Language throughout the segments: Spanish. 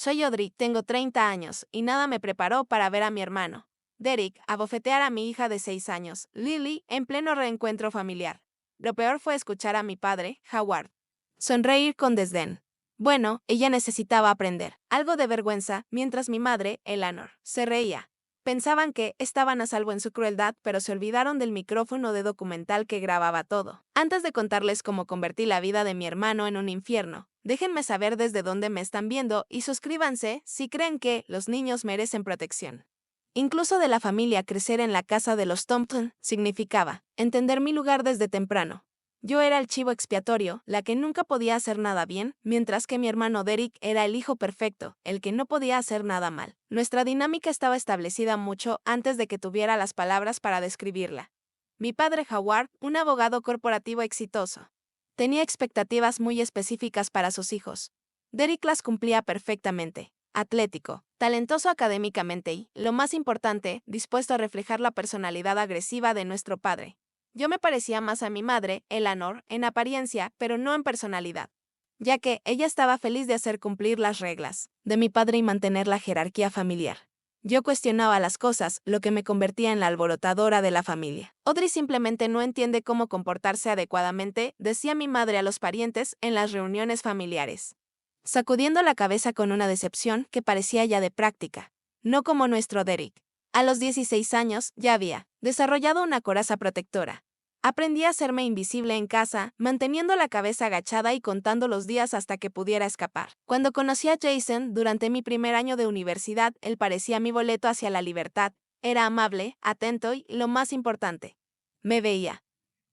Soy Audrey, tengo 30 años, y nada me preparó para ver a mi hermano, Derek, abofetear a mi hija de 6 años, Lily, en pleno reencuentro familiar. Lo peor fue escuchar a mi padre, Howard, sonreír con desdén. Bueno, ella necesitaba aprender. Algo de vergüenza, mientras mi madre, Eleanor, se reía. Pensaban que estaban a salvo en su crueldad, pero se olvidaron del micrófono de documental que grababa todo. Antes de contarles cómo convertí la vida de mi hermano en un infierno, déjenme saber desde dónde me están viendo y suscríbanse si creen que los niños merecen protección. Incluso de la familia, crecer en la casa de los Thompson significaba entender mi lugar desde temprano. Yo era el chivo expiatorio, la que nunca podía hacer nada bien, mientras que mi hermano Derek era el hijo perfecto, el que no podía hacer nada mal. Nuestra dinámica estaba establecida mucho antes de que tuviera las palabras para describirla. Mi padre Howard, un abogado corporativo exitoso, tenía expectativas muy específicas para sus hijos. Derek las cumplía perfectamente. Atlético, talentoso académicamente y, lo más importante, dispuesto a reflejar la personalidad agresiva de nuestro padre. Yo me parecía más a mi madre, Eleanor, en apariencia, pero no en personalidad, ya que ella estaba feliz de hacer cumplir las reglas de mi padre y mantener la jerarquía familiar. Yo cuestionaba las cosas, lo que me convertía en la alborotadora de la familia. Audrey simplemente no entiende cómo comportarse adecuadamente, decía mi madre a los parientes en las reuniones familiares, sacudiendo la cabeza con una decepción que parecía ya de práctica, no como nuestro Derek. A los 16 años ya había desarrollado una coraza protectora. Aprendí a hacerme invisible en casa, manteniendo la cabeza agachada y contando los días hasta que pudiera escapar. Cuando conocí a Jason, durante mi primer año de universidad, él parecía mi boleto hacia la libertad. Era amable, atento y, lo más importante, me veía.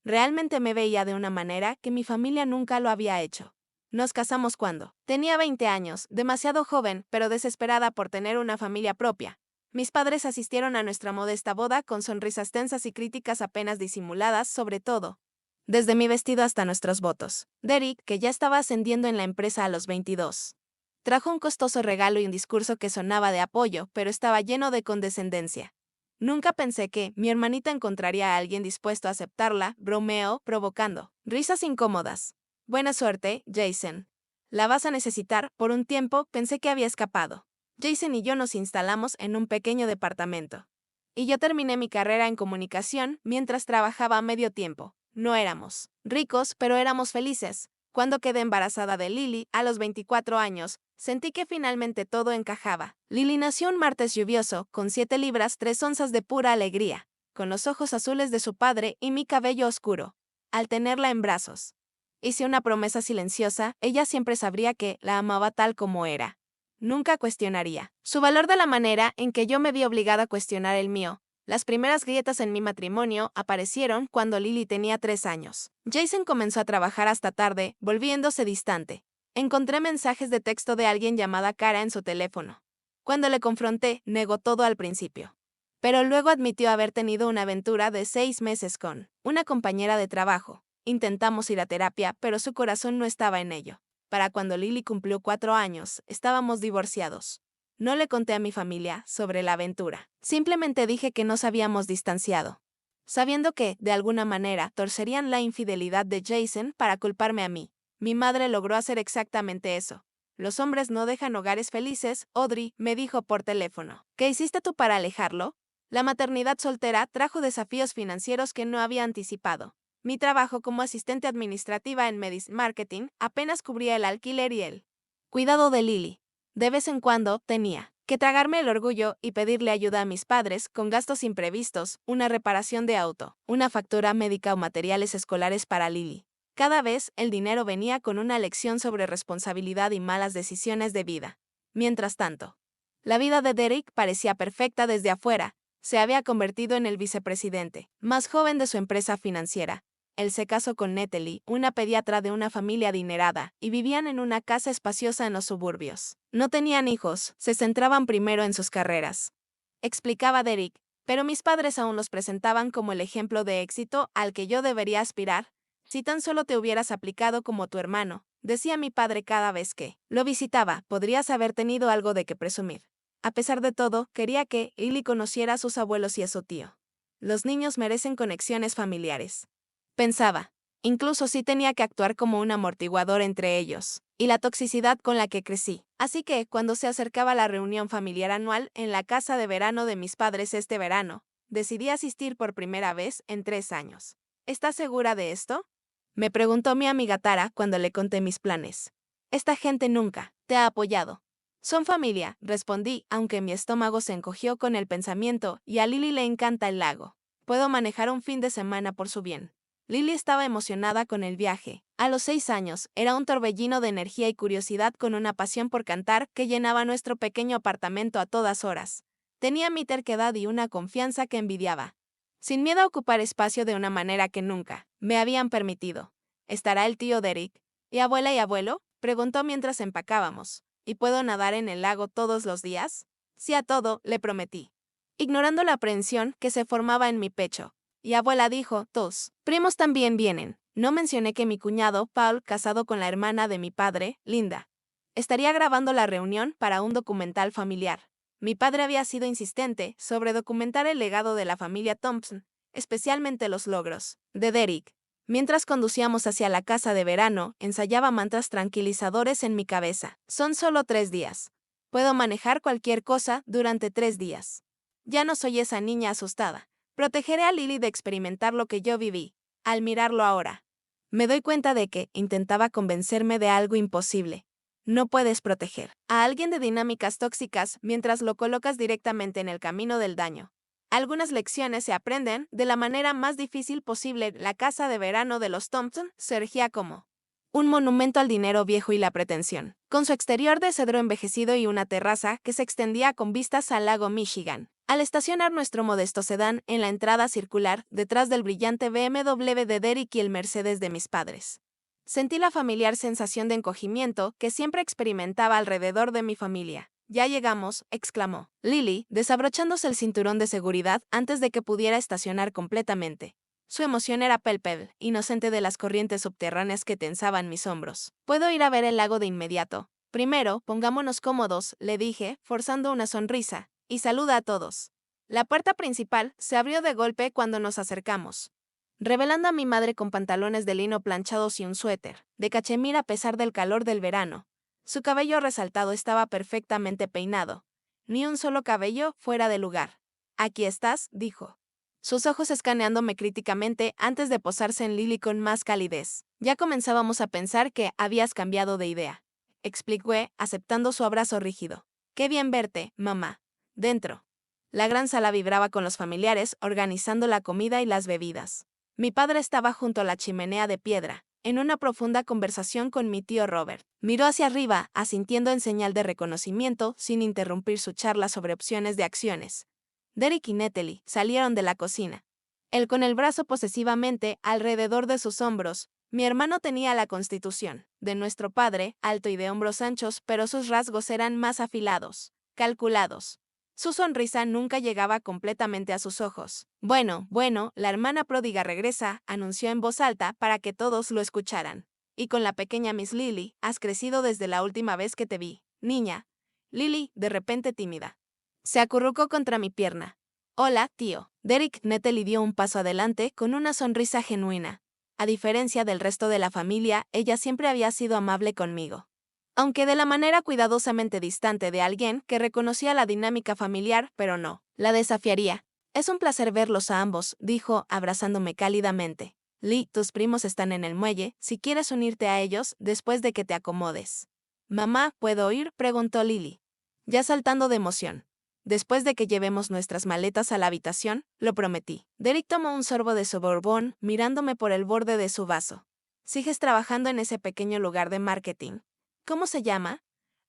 Realmente me veía de una manera que mi familia nunca lo había hecho. Nos casamos cuando tenía 20 años, demasiado joven, pero desesperada por tener una familia propia. Mis padres asistieron a nuestra modesta boda con sonrisas tensas y críticas apenas disimuladas, sobre todo, desde mi vestido hasta nuestros votos. Derek, que ya estaba ascendiendo en la empresa a los 22, trajo un costoso regalo y un discurso que sonaba de apoyo, pero estaba lleno de condescendencia. Nunca pensé que mi hermanita encontraría a alguien dispuesto a aceptarla, bromeo, provocando risas incómodas. Buena suerte, Jason. La vas a necesitar. Por un tiempo pensé que había escapado. Jason y yo nos instalamos en un pequeño departamento. Y yo terminé mi carrera en comunicación mientras trabajaba a medio tiempo. No éramos ricos, pero éramos felices. Cuando quedé embarazada de Lily, a los 24 años, sentí que finalmente todo encajaba. Lily nació un martes lluvioso, con 7 libras 3 onzas de pura alegría, con los ojos azules de su padre y mi cabello oscuro. Al tenerla en brazos, hice una promesa silenciosa, ella siempre sabría que la amaba tal como era. Nunca cuestionaría su valor de la manera en que yo me vi obligada a cuestionar el mío. Las primeras grietas en mi matrimonio aparecieron cuando Lily tenía 3 años. Jason comenzó a trabajar hasta tarde, volviéndose distante. Encontré mensajes de texto de alguien llamada Cara en su teléfono. Cuando le confronté, negó todo al principio. Pero luego admitió haber tenido una aventura de 6 meses con una compañera de trabajo. Intentamos ir a terapia, pero su corazón no estaba en ello. Para cuando Lily cumplió 4 años, estábamos divorciados. No le conté a mi familia sobre la aventura. Simplemente dije que nos habíamos distanciado, sabiendo que, de alguna manera, torcerían la infidelidad de Jason para culparme a mí. Mi madre logró hacer exactamente eso. Los hombres no dejan hogares felices, Audrey me dijo por teléfono. ¿Qué hiciste tú para alejarlo? La maternidad soltera trajo desafíos financieros que no había anticipado. Mi trabajo como asistente administrativa en Marketing apenas cubría el alquiler y el cuidado de Lily. De vez en cuando tenía que tragarme el orgullo y pedirle ayuda a mis padres con gastos imprevistos, una reparación de auto, una factura médica o materiales escolares para Lily. Cada vez el dinero venía con una lección sobre responsabilidad y malas decisiones de vida. Mientras tanto, la vida de Derek parecía perfecta desde afuera. Se había convertido en el vicepresidente más joven de su empresa financiera. Él se casó con Natalie, una pediatra de una familia adinerada, y vivían en una casa espaciosa en los suburbios. No tenían hijos, se centraban primero en sus carreras, explicaba Derek, pero mis padres aún los presentaban como el ejemplo de éxito al que yo debería aspirar. Si tan solo te hubieras aplicado como tu hermano, decía mi padre cada vez que lo visitaba, podrías haber tenido algo de qué presumir. A pesar de todo, quería que Lily conociera a sus abuelos y a su tío. Los niños merecen conexiones familiares, pensaba. Incluso sí tenía que actuar como un amortiguador entre ellos y la toxicidad con la que crecí. Así que, cuando se acercaba la reunión familiar anual en la casa de verano de mis padres este verano, decidí asistir por primera vez en 3 años. ¿Estás segura de esto? Me preguntó mi amiga Tara cuando le conté mis planes. Esta gente nunca te ha apoyado. Son familia, respondí, aunque mi estómago se encogió con el pensamiento, y a Lily le encanta el lago. Puedo manejar un fin de semana por su bien. Lily estaba emocionada con el viaje. A los 6 años, era un torbellino de energía y curiosidad con una pasión por cantar que llenaba nuestro pequeño apartamento a todas horas. Tenía mi terquedad y una confianza que envidiaba. Sin miedo a ocupar espacio de una manera que nunca me habían permitido. ¿Estará el tío Derek? ¿Y abuela y abuelo? Preguntó mientras empacábamos. ¿Y puedo nadar en el lago todos los días? Sí a todo, le prometí. Ignorando la aprehensión que se formaba en mi pecho. Y abuela dijo, tus primos también vienen. No mencioné que mi cuñado, Paul, casado con la hermana de mi padre, Linda, estaría grabando la reunión para un documental familiar. Mi padre había sido insistente sobre documentar el legado de la familia Thompson, especialmente los logros de Derek. Mientras conducíamos hacia la casa de verano, ensayaba mantras tranquilizadores en mi cabeza. Son solo 3 días. Puedo manejar cualquier cosa durante 3 días. Ya no soy esa niña asustada. Protegeré a Lily de experimentar lo que yo viví. Al mirarlo ahora, me doy cuenta de que intentaba convencerme de algo imposible. No puedes proteger a alguien de dinámicas tóxicas mientras lo colocas directamente en el camino del daño. Algunas lecciones se aprenden de la manera más difícil posible. La casa de verano de los Thompson se erigía como un monumento al dinero viejo y la pretensión, con su exterior de cedro envejecido y una terraza que se extendía con vistas al lago Michigan. Al estacionar nuestro modesto sedán en la entrada circular, detrás del brillante BMW de Derek y el Mercedes de mis padres, sentí la familiar sensación de encogimiento que siempre experimentaba alrededor de mi familia. Ya llegamos, exclamó Lily, desabrochándose el cinturón de seguridad antes de que pudiera estacionar completamente. Su emoción era palpable, inocente de las corrientes subterráneas que tensaban mis hombros. Puedo ir a ver el lago de inmediato. Primero, pongámonos cómodos, le dije, forzando una sonrisa, y saluda a todos. La puerta principal se abrió de golpe cuando nos acercamos, revelando a mi madre con pantalones de lino planchados y un suéter de cachemir a pesar del calor del verano. Su cabello resaltado estaba perfectamente peinado. Ni un solo cabello fuera de lugar. Aquí estás, dijo, sus ojos escaneándome críticamente antes de posarse en Lily con más calidez. Ya comenzábamos a pensar que habías cambiado de idea, expliqué, aceptando su abrazo rígido. Qué bien verte, mamá. Dentro. La gran sala vibraba con los familiares, organizando la comida y las bebidas. Mi padre estaba junto a la chimenea de piedra, en una profunda conversación con mi tío Robert. Miró hacia arriba, asintiendo en señal de reconocimiento, sin interrumpir su charla sobre opciones de acciones. Derek y Natalie salieron de la cocina. Él con el brazo posesivamente alrededor de sus hombros. Mi hermano tenía la constitución de nuestro padre, alto y de hombros anchos, pero sus rasgos eran más afilados, calculados. Su sonrisa nunca llegaba completamente a sus ojos. Bueno, la hermana pródiga regresa, anunció en voz alta para que todos lo escucharan. Y con la pequeña Miss Lily, has crecido desde la última vez que te vi, niña. Lily, de repente tímida, se acurrucó contra mi pierna. Hola, tío. Derek. Natalie dio un paso adelante con una sonrisa genuina. A diferencia del resto de la familia, ella siempre había sido amable conmigo, aunque de la manera cuidadosamente distante de alguien que reconocía la dinámica familiar, pero no la desafiaría. Es un placer verlos a ambos, dijo, abrazándome cálidamente. Lee, tus primos están en el muelle, si quieres unirte a ellos después de que te acomodes. Mamá, ¿puedo ir?, preguntó Lily, ya saltando de emoción. Después de que llevemos nuestras maletas a la habitación, lo prometí. Derek tomó un sorbo de su bourbon, mirándome por el borde de su vaso. ¿Sigues trabajando en ese pequeño lugar de marketing? ¿Cómo se llama?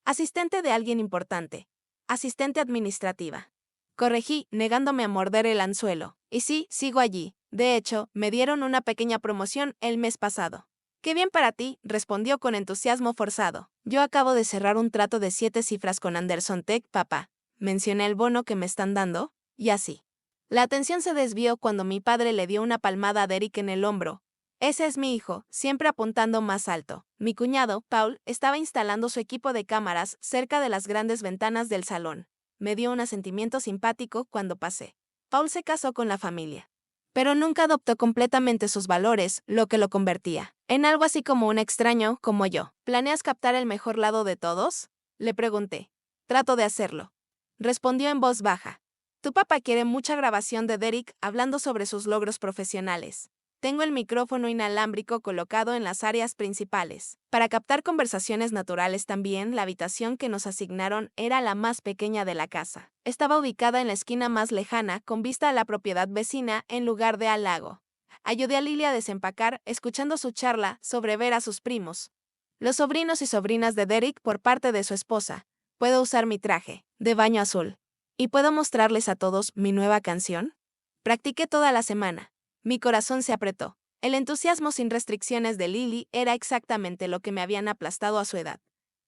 Asistente de alguien importante. Asistente administrativa. Corregí, negándome a morder el anzuelo. Y sí, sigo allí. De hecho, me dieron una pequeña promoción el mes pasado. Qué bien para ti, respondió con entusiasmo forzado. Yo acabo de cerrar un trato de 7 cifras con Anderson Tech, papá. Mencioné el bono que me están dando, y así. La atención se desvió cuando mi padre le dio una palmada a Derek en el hombro. Ese es mi hijo, siempre apuntando más alto. Mi cuñado, Paul, estaba instalando su equipo de cámaras cerca de las grandes ventanas del salón. Me dio un asentimiento simpático cuando pasé. Paul se casó con la familia pero nunca adoptó completamente sus valores, lo que lo convertía en algo así como un extraño, como yo. ¿Planeas captar el mejor lado de todos? Le pregunté. Trato de hacerlo. Respondió en voz baja. Tu papá quiere mucha grabación de Derek hablando sobre sus logros profesionales. Tengo el micrófono inalámbrico colocado en las áreas principales. Para captar conversaciones naturales también, la habitación que nos asignaron era la más pequeña de la casa. Estaba ubicada en la esquina más lejana, con vista a la propiedad vecina en lugar de al lago. Ayudé a Lily a desempacar, escuchando su charla sobre ver a sus primos, los sobrinos y sobrinas de Derek por parte de su esposa. Puedo usar mi traje de baño azul. ¿Y puedo mostrarles a todos mi nueva canción? Practiqué toda la semana. Mi corazón se apretó. El entusiasmo sin restricciones de Lily era exactamente lo que me habían aplastado a su edad.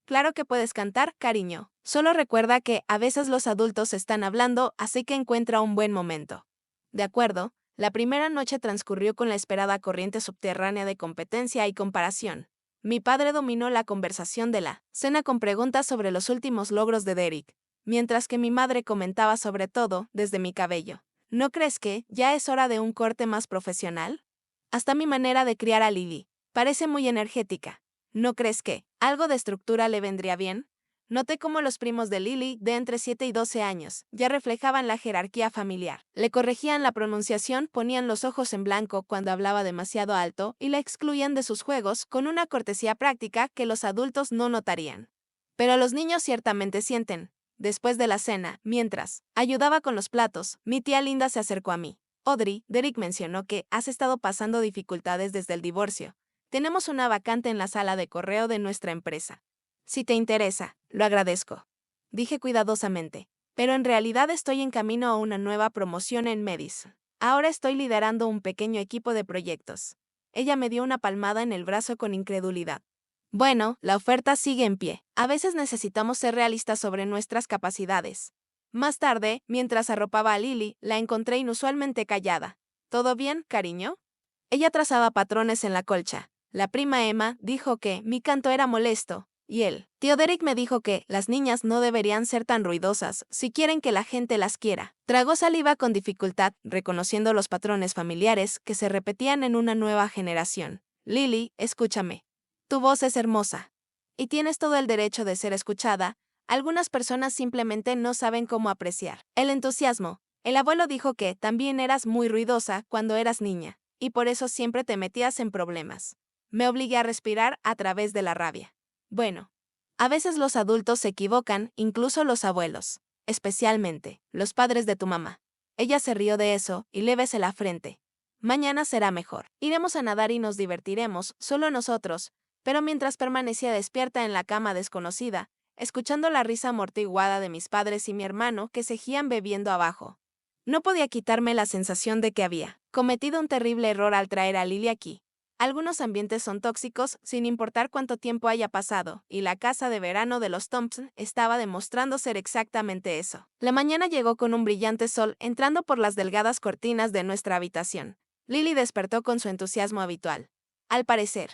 Claro que puedes cantar, cariño. Solo recuerda que a veces los adultos están hablando, así que encuentra un buen momento. De acuerdo, la primera noche transcurrió con la esperada corriente subterránea de competencia y comparación. Mi padre dominó la conversación de la cena con preguntas sobre los últimos logros de Derek, mientras que mi madre comentaba sobre todo, desde mi cabello. ¿No crees que ya es hora de un corte más profesional? Hasta mi manera de criar a Lily parece muy energética. ¿No crees que algo de estructura le vendría bien? Noté cómo los primos de Lily, de entre 7 y 12 años, ya reflejaban la jerarquía familiar. Le corregían la pronunciación, ponían los ojos en blanco cuando hablaba demasiado alto y la excluían de sus juegos con una cortesía práctica que los adultos no notarían. Pero los niños ciertamente sienten. Después de la cena, mientras ayudaba con los platos, mi tía Linda se acercó a mí. Audrey, Derek mencionó que has estado pasando dificultades desde el divorcio. Tenemos una vacante en la sala de correo de nuestra empresa. Si te interesa, lo agradezco. Dije cuidadosamente. Pero en realidad estoy en camino a una nueva promoción en Medis. Ahora estoy liderando un pequeño equipo de proyectos. Ella me dio una palmada en el brazo con incredulidad. Bueno, la oferta sigue en pie. A veces necesitamos ser realistas sobre nuestras capacidades. Más tarde, mientras arropaba a Lily, la encontré inusualmente callada. ¿Todo bien, cariño? Ella trazaba patrones en la colcha. La prima Emma dijo que mi canto era molesto, y el tío Derek me dijo que las niñas no deberían ser tan ruidosas si quieren que la gente las quiera. Tragó saliva con dificultad, reconociendo los patrones familiares que se repetían en una nueva generación. Lily, escúchame. Tu voz es hermosa. Y tienes todo el derecho de ser escuchada. Algunas personas simplemente no saben cómo apreciar el entusiasmo. El abuelo dijo que también eras muy ruidosa cuando eras niña, y por eso siempre te metías en problemas. Me obligué a respirar a través de la rabia. Bueno, a veces los adultos se equivocan, incluso los abuelos, especialmente los padres de tu mamá. Ella se rió de eso y le besé la frente. Mañana será mejor. Iremos a nadar y nos divertiremos, solo nosotros. Pero mientras permanecía despierta en la cama desconocida, escuchando la risa amortiguada de mis padres y mi hermano que seguían bebiendo abajo, no podía quitarme la sensación de que había cometido un terrible error al traer a Lily aquí. Algunos ambientes son tóxicos sin importar cuánto tiempo haya pasado, y la casa de verano de los Thompson estaba demostrando ser exactamente eso. La mañana llegó con un brillante sol entrando por las delgadas cortinas de nuestra habitación. Lily despertó con su entusiasmo habitual. Al parecer,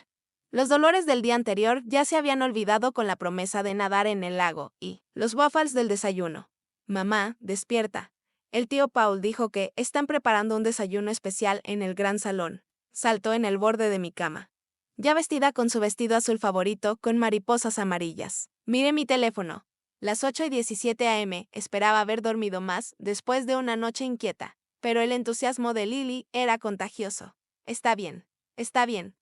los dolores del día anterior ya se habían olvidado con la promesa de nadar en el lago y los waffles del desayuno. Mamá, despierta. El tío Paul dijo que están preparando un desayuno especial en el gran salón. Saltó en el borde de mi cama, ya vestida con su vestido azul favorito con mariposas amarillas. Miré mi teléfono. Las 8:17 am, esperaba haber dormido más después de una noche inquieta, pero el entusiasmo de Lily era contagioso. Está bien, está bien.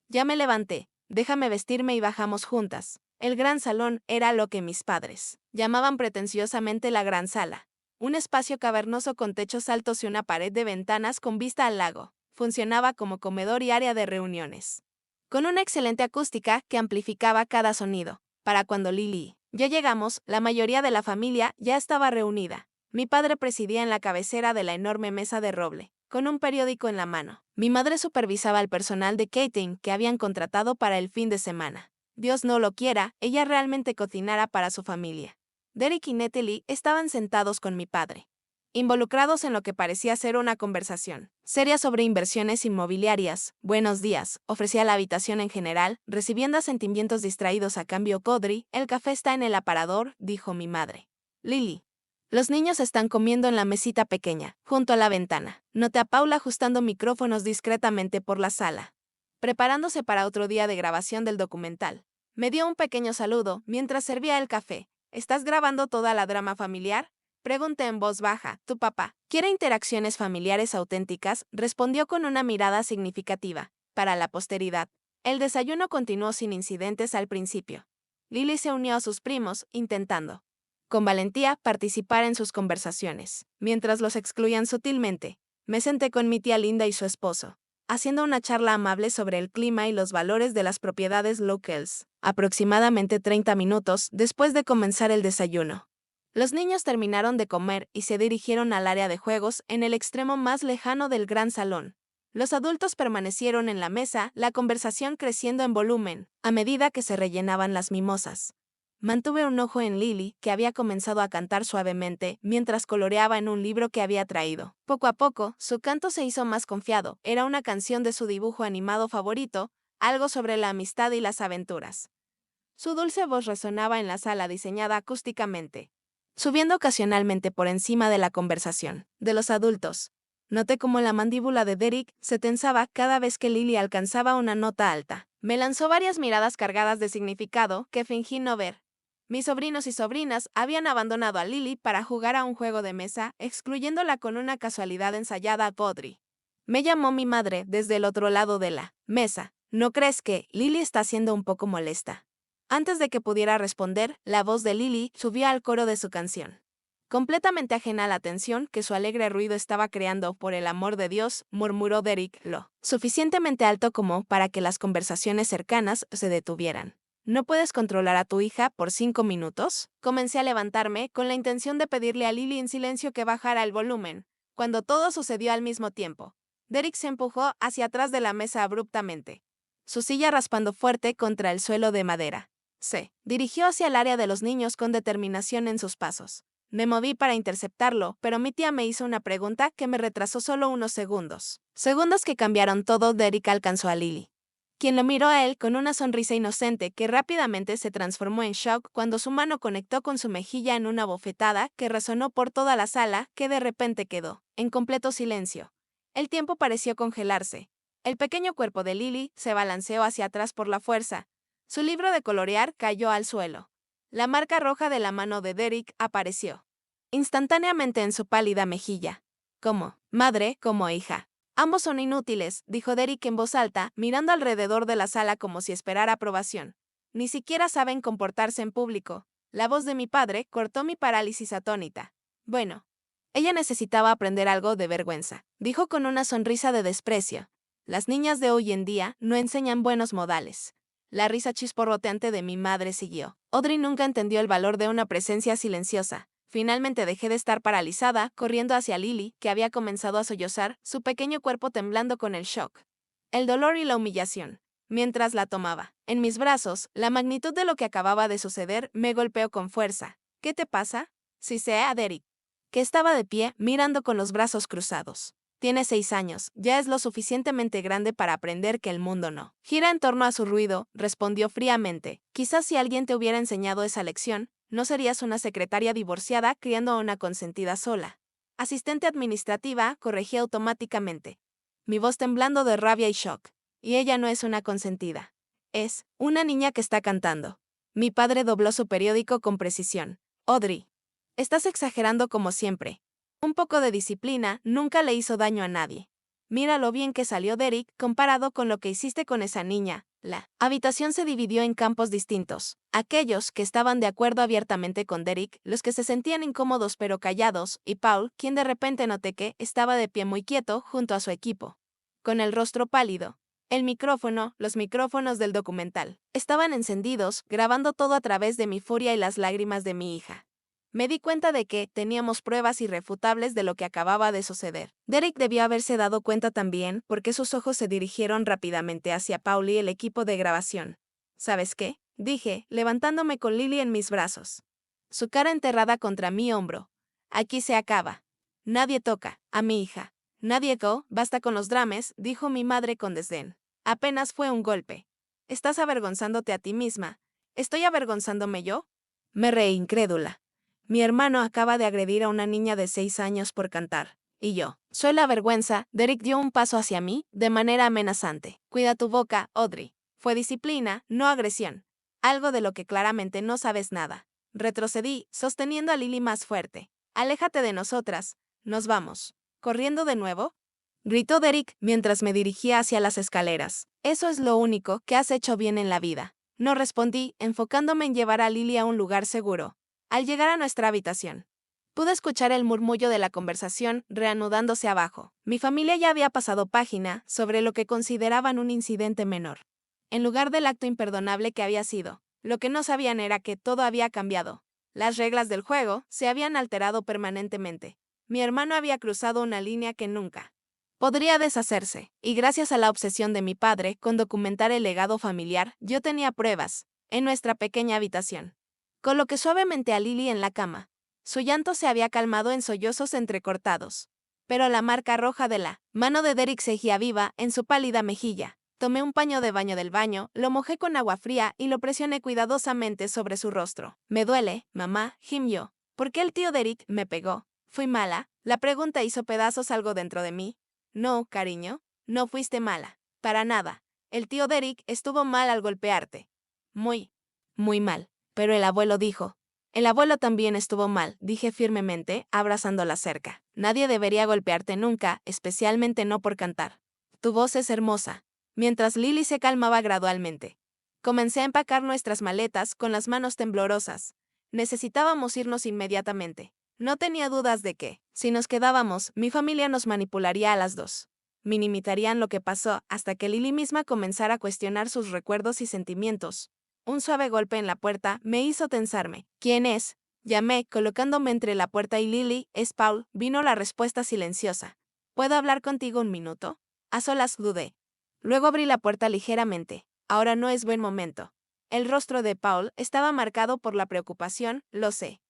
Ya me levanté, déjame vestirme y bajamos juntas. El gran salón era lo que mis padres llamaban pretenciosamente la gran sala. Un espacio cavernoso con techos altos y una pared de ventanas con vista al lago. Funcionaba como comedor y área de reuniones, con una excelente acústica que amplificaba cada sonido. Para cuando Lily y yo llegamos, la mayoría de la familia ya estaba reunida. Mi padre presidía en la cabecera de la enorme mesa de roble, con un periódico en la mano. Mi madre supervisaba al personal de catering que habían contratado para el fin de semana. Dios no lo quiera, ella realmente cocinara para su familia. Derek y Natalie estaban sentados con mi padre, involucrados en lo que parecía ser una conversación seria sobre inversiones inmobiliarias. Buenos días, ofrecía la habitación en general, recibiendo asentimientos distraídos a cambio. Audrey, el café está en el aparador, dijo mi madre. Lily, Los niños están comiendo en la mesita pequeña, junto a la ventana. Noté a Paula ajustando micrófonos discretamente por la sala, preparándose para otro día de grabación del documental. Me dio un pequeño saludo mientras servía el café. ¿Estás grabando toda la drama familiar? Pregunté en voz baja. Tu papá quiere interacciones familiares auténticas, respondió con una mirada significativa. Para la posteridad. El desayuno continuó sin incidentes al principio. Lily se unió a sus primos, intentando, con valentía, participar en sus conversaciones. Mientras los excluían sutilmente, me senté con mi tía Linda y su esposo, haciendo una charla amable sobre el clima y los valores de las propiedades locales, aproximadamente 30 minutos después de comenzar el desayuno. Los niños terminaron de comer y se dirigieron al área de juegos en el extremo más lejano del gran salón. Los adultos permanecieron en la mesa, la conversación creciendo en volumen, a medida que se rellenaban las mimosas. Mantuve un ojo en Lily, que había comenzado a cantar suavemente mientras coloreaba en un libro que había traído. Poco a poco, su canto se hizo más confiado. Era una canción de su dibujo animado favorito, algo sobre la amistad y las aventuras. Su dulce voz resonaba en la sala diseñada acústicamente, subiendo ocasionalmente por encima de la conversación de los adultos. Noté cómo la mandíbula de Derek se tensaba cada vez que Lily alcanzaba una nota alta. Me lanzó varias miradas cargadas de significado que fingí no ver. Mis sobrinos y sobrinas habían abandonado a Lily para jugar a un juego de mesa, excluyéndola con una casualidad ensayada a Audrey. Me llamó mi madre desde el otro lado de la mesa. ¿No crees que Lily está siendo un poco molesta? Antes de que pudiera responder, la voz de Lily subía al coro de su canción. Completamente ajena a la tensión que su alegre ruido estaba creando, por el amor de Dios, murmuró Derek, lo suficientemente alto como para que las conversaciones cercanas se detuvieran. ¿No puedes controlar a tu hija por 5 minutos? Comencé a levantarme con la intención de pedirle a Lily en silencio que bajara el volumen, cuando todo sucedió al mismo tiempo. Derek se empujó hacia atrás de la mesa abruptamente, su silla raspando fuerte contra el suelo de madera. Se dirigió hacia el área de los niños con determinación en sus pasos. Me moví para interceptarlo, pero mi tía me hizo una pregunta que me retrasó solo unos segundos. Segundos que cambiaron todo. Derek alcanzó a Lily, quien lo miró a él con una sonrisa inocente que rápidamente se transformó en shock cuando su mano conectó con su mejilla en una bofetada que resonó por toda la sala, que de repente quedó en completo silencio. El tiempo pareció congelarse. El pequeño cuerpo de Lily se balanceó hacia atrás por la fuerza. Su libro de colorear cayó al suelo. La marca roja de la mano de Derek apareció instantáneamente en su pálida mejilla. Como madre, como hija. Ambos son inútiles, dijo Derek en voz alta, mirando alrededor de la sala como si esperara aprobación. Ni siquiera saben comportarse en público. La voz de mi padre cortó mi parálisis atónita. Bueno, ella necesitaba aprender algo de vergüenza, dijo con una sonrisa de desprecio. Las niñas de hoy en día no enseñan buenos modales. La risa chisporroteante de mi madre siguió. Audrey nunca entendió el valor de una presencia silenciosa. Finalmente dejé de estar paralizada, corriendo hacia Lily, que había comenzado a sollozar, su pequeño cuerpo temblando con el shock, el dolor y la humillación. Mientras la tomaba en mis brazos, la magnitud de lo que acababa de suceder me golpeó con fuerza. ¿Qué te pasa? Sisé a Derek, que estaba de pie, mirando con los brazos cruzados. Tiene 6 años, ya es lo suficientemente grande para aprender que el mundo no gira en torno a su ruido, respondió fríamente. Quizás si alguien te hubiera enseñado esa lección, no serías una secretaria divorciada criando a una consentida sola. Asistente administrativa, corregí automáticamente, mi voz temblando de rabia y shock. Y ella no es una consentida. Es una niña que está cantando. Mi padre dobló su periódico con precisión. Audrey, estás exagerando como siempre. Un poco de disciplina nunca le hizo daño a nadie. Mira lo bien que salió Derek comparado con lo que hiciste con esa niña. La habitación se dividió en campos distintos. Aquellos que estaban de acuerdo abiertamente con Derek, los que se sentían incómodos pero callados, y Paul, quien de repente noté que estaba de pie muy quieto junto a su equipo, con el rostro pálido. El micrófono, los micrófonos del documental, estaban encendidos, grabando todo a través de mi furia y las lágrimas de mi hija. Me di cuenta de que teníamos pruebas irrefutables de lo que acababa de suceder. Derek debió haberse dado cuenta también, porque sus ojos se dirigieron rápidamente hacia Paul y el equipo de grabación. ¿Sabes qué?, dije, levantándome con Lily en mis brazos, su cara enterrada contra mi hombro. Aquí se acaba. Nadie toca a mi hija. Nadie basta con los dramas, dijo mi madre con desdén. Apenas fue un golpe. Estás avergonzándote a ti misma. ¿Estoy avergonzándome yo? Me reí incrédula. Mi hermano acaba de agredir a una niña de 6 años por cantar. Y yo. Soy la vergüenza. Derek dio un paso hacia mí, de manera amenazante. Cuida tu boca, Audrey. Fue disciplina, no agresión. Algo de lo que claramente no sabes nada. Retrocedí, sosteniendo a Lily más fuerte. Aléjate de nosotras. Nos vamos. ¿Corriendo de nuevo? Gritó Derek mientras me dirigía hacia las escaleras. Eso es lo único que has hecho bien en la vida. No respondí, enfocándome en llevar a Lily a un lugar seguro. Al llegar a nuestra habitación, pude escuchar el murmullo de la conversación reanudándose abajo. Mi familia ya había pasado página sobre lo que consideraban un incidente menor. En lugar del acto imperdonable que había sido, lo que no sabían era que todo había cambiado. Las reglas del juego se habían alterado permanentemente. Mi hermano había cruzado una línea que nunca podría deshacerse, y gracias a la obsesión de mi padre con documentar el legado familiar, yo tenía pruebas, en nuestra pequeña habitación. Coloqué suavemente a Lily en la cama. Su llanto se había calmado en sollozos entrecortados. Pero la marca roja de la mano de Derek seguía viva en su pálida mejilla. Tomé un paño de baño del baño, lo mojé con agua fría y lo presioné cuidadosamente sobre su rostro. Me duele, mamá, gimió. ¿Por qué el tío Derek me pegó? ¿Fui mala? La pregunta hizo pedazos algo dentro de mí. No, cariño, no fuiste mala. Para nada. El tío Derek estuvo mal al golpearte. Muy, muy mal. Pero el abuelo dijo. El abuelo también estuvo mal, dije firmemente, abrazando la cerca. Nadie debería golpearte nunca, especialmente no por cantar. Tu voz es hermosa. Mientras Lily se calmaba gradualmente. Comencé a empacar nuestras maletas con las manos temblorosas. Necesitábamos irnos inmediatamente. No tenía dudas de que, si nos quedábamos, mi familia nos manipularía a las dos. Minimizarían lo que pasó hasta que Lily misma comenzara a cuestionar sus recuerdos y sentimientos. Un suave golpe en la puerta me hizo tensarme. ¿Quién es? Llamé, colocándome entre la puerta y Lily. Es Paul, vino la respuesta silenciosa. ¿Puedo hablar contigo un minuto? A solas dudé. Luego abrí la puerta ligeramente. Ahora no es buen momento. El rostro de Paul estaba marcado por la preocupación, lo sé.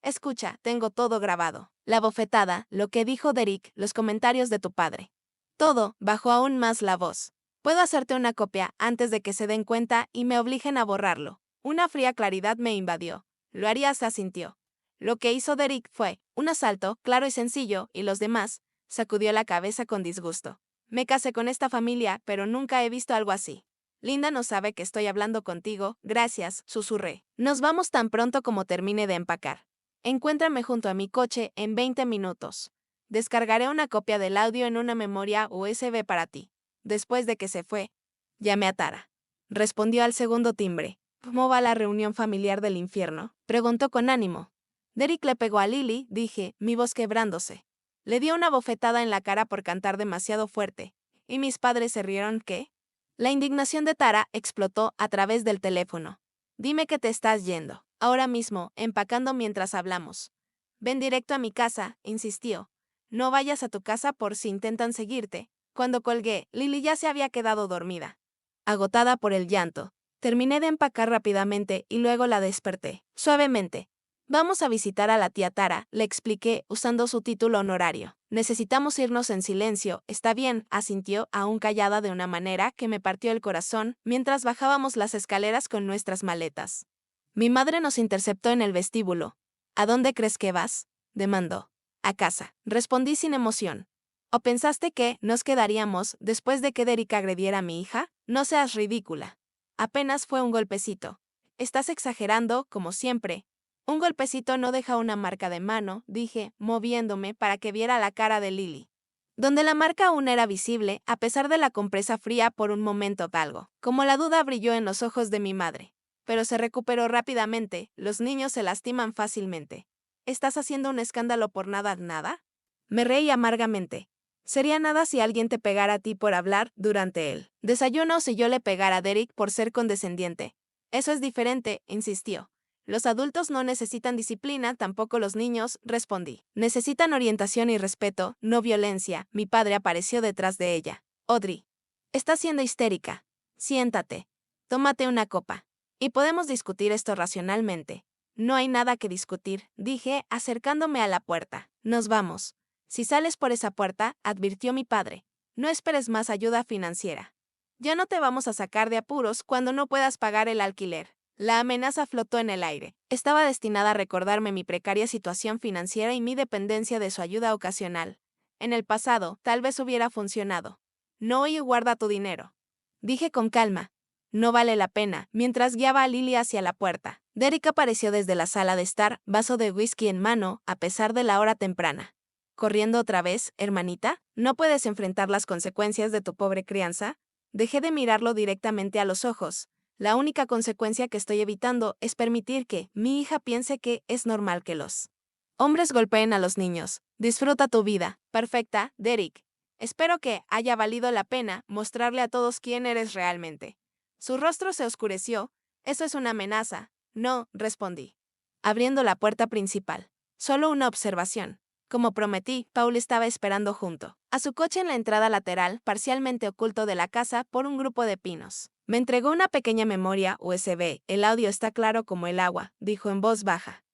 Escucha, tengo todo grabado. La bofetada, lo que dijo Derek, los comentarios de tu padre. Todo, bajó aún más la voz. Puedo hacerte una copia antes de que se den cuenta y me obliguen a borrarlo. Una fría claridad me invadió. Lo harías, asintió. Lo que hizo Derek fue un asalto, claro y sencillo, y los demás, sacudió la cabeza con disgusto. Me casé con esta familia, pero nunca he visto algo así. Linda no sabe que estoy hablando contigo, gracias, susurré. Nos vamos tan pronto como termine de empacar. Encuéntrame junto a mi coche en 20 minutos. Descargaré una copia del audio en una memoria USB para ti. Después de que se fue, llamé a Tara. Respondió al segundo timbre. ¿Cómo va la reunión familiar del infierno? Preguntó con ánimo. Derek le pegó a Lily, dije, mi voz quebrándose. Le dio una bofetada en la cara por cantar demasiado fuerte. ¿Y mis padres se rieron qué? La indignación de Tara explotó a través del teléfono. Dime que te estás yendo. Ahora mismo, empacando mientras hablamos. Ven directo a mi casa, insistió. No vayas a tu casa por si intentan seguirte. Cuando colgué, Lily ya se había quedado dormida. Agotada por el llanto, terminé de empacar rápidamente y luego la desperté, suavemente. Vamos a visitar a la tía Tara, le expliqué usando su título honorario. Necesitamos irnos en silencio, está bien, asintió, aún callada de una manera que me partió el corazón, mientras bajábamos las escaleras con nuestras maletas. Mi madre nos interceptó en el vestíbulo. ¿A dónde crees que vas?, demandó. A casa, respondí sin emoción. ¿O pensaste que nos quedaríamos después de que Derek agrediera a mi hija? No seas ridícula. Apenas fue un golpecito. Estás exagerando, como siempre. Un golpecito no deja una marca de mano, dije, moviéndome para que viera la cara de Lily. Donde la marca aún era visible, a pesar de la compresa fría por un momento algo. Como la duda brilló en los ojos de mi madre. Pero se recuperó rápidamente, los niños se lastiman fácilmente. ¿Estás haciendo un escándalo por nada, nada? Me reí amargamente. Sería nada si alguien te pegara a ti por hablar durante el desayuno o si yo le pegara a Derek por ser condescendiente. Eso es diferente, insistió. Los adultos no necesitan disciplina, tampoco los niños, respondí. Necesitan orientación y respeto, no violencia. Mi padre apareció detrás de ella. Audrey. Estás siendo histérica. Siéntate. Tómate una copa. Y podemos discutir esto racionalmente. No hay nada que discutir, dije, acercándome a la puerta. Nos vamos. Si sales por esa puerta, advirtió mi padre, no esperes más ayuda financiera. Ya no te vamos a sacar de apuros cuando no puedas pagar el alquiler. La amenaza flotó en el aire. Estaba destinada a recordarme mi precaria situación financiera y mi dependencia de su ayuda ocasional. En el pasado, tal vez hubiera funcionado. No y guarda tu dinero. Dije con calma. No vale la pena, mientras guiaba a Lily hacia la puerta. Derek apareció desde la sala de estar, vaso de whisky en mano, a pesar de la hora temprana. ¿Corriendo otra vez, hermanita? ¿No puedes enfrentar las consecuencias de tu pobre crianza? Dejé de mirarlo directamente a los ojos. La única consecuencia que estoy evitando es permitir que mi hija piense que es normal que los hombres golpeen a los niños. Disfruta tu vida. Perfecta, Derek. Espero que haya valido la pena mostrarle a todos quién eres realmente. Su rostro se oscureció. Eso es una amenaza. No, respondí. Abriendo la puerta principal. Solo una observación. Como prometí, Paul estaba esperando junto a su coche en la entrada lateral, parcialmente oculto de la casa por un grupo de pinos. Me entregó una pequeña memoria USB. El audio está claro como el agua, dijo en voz baja.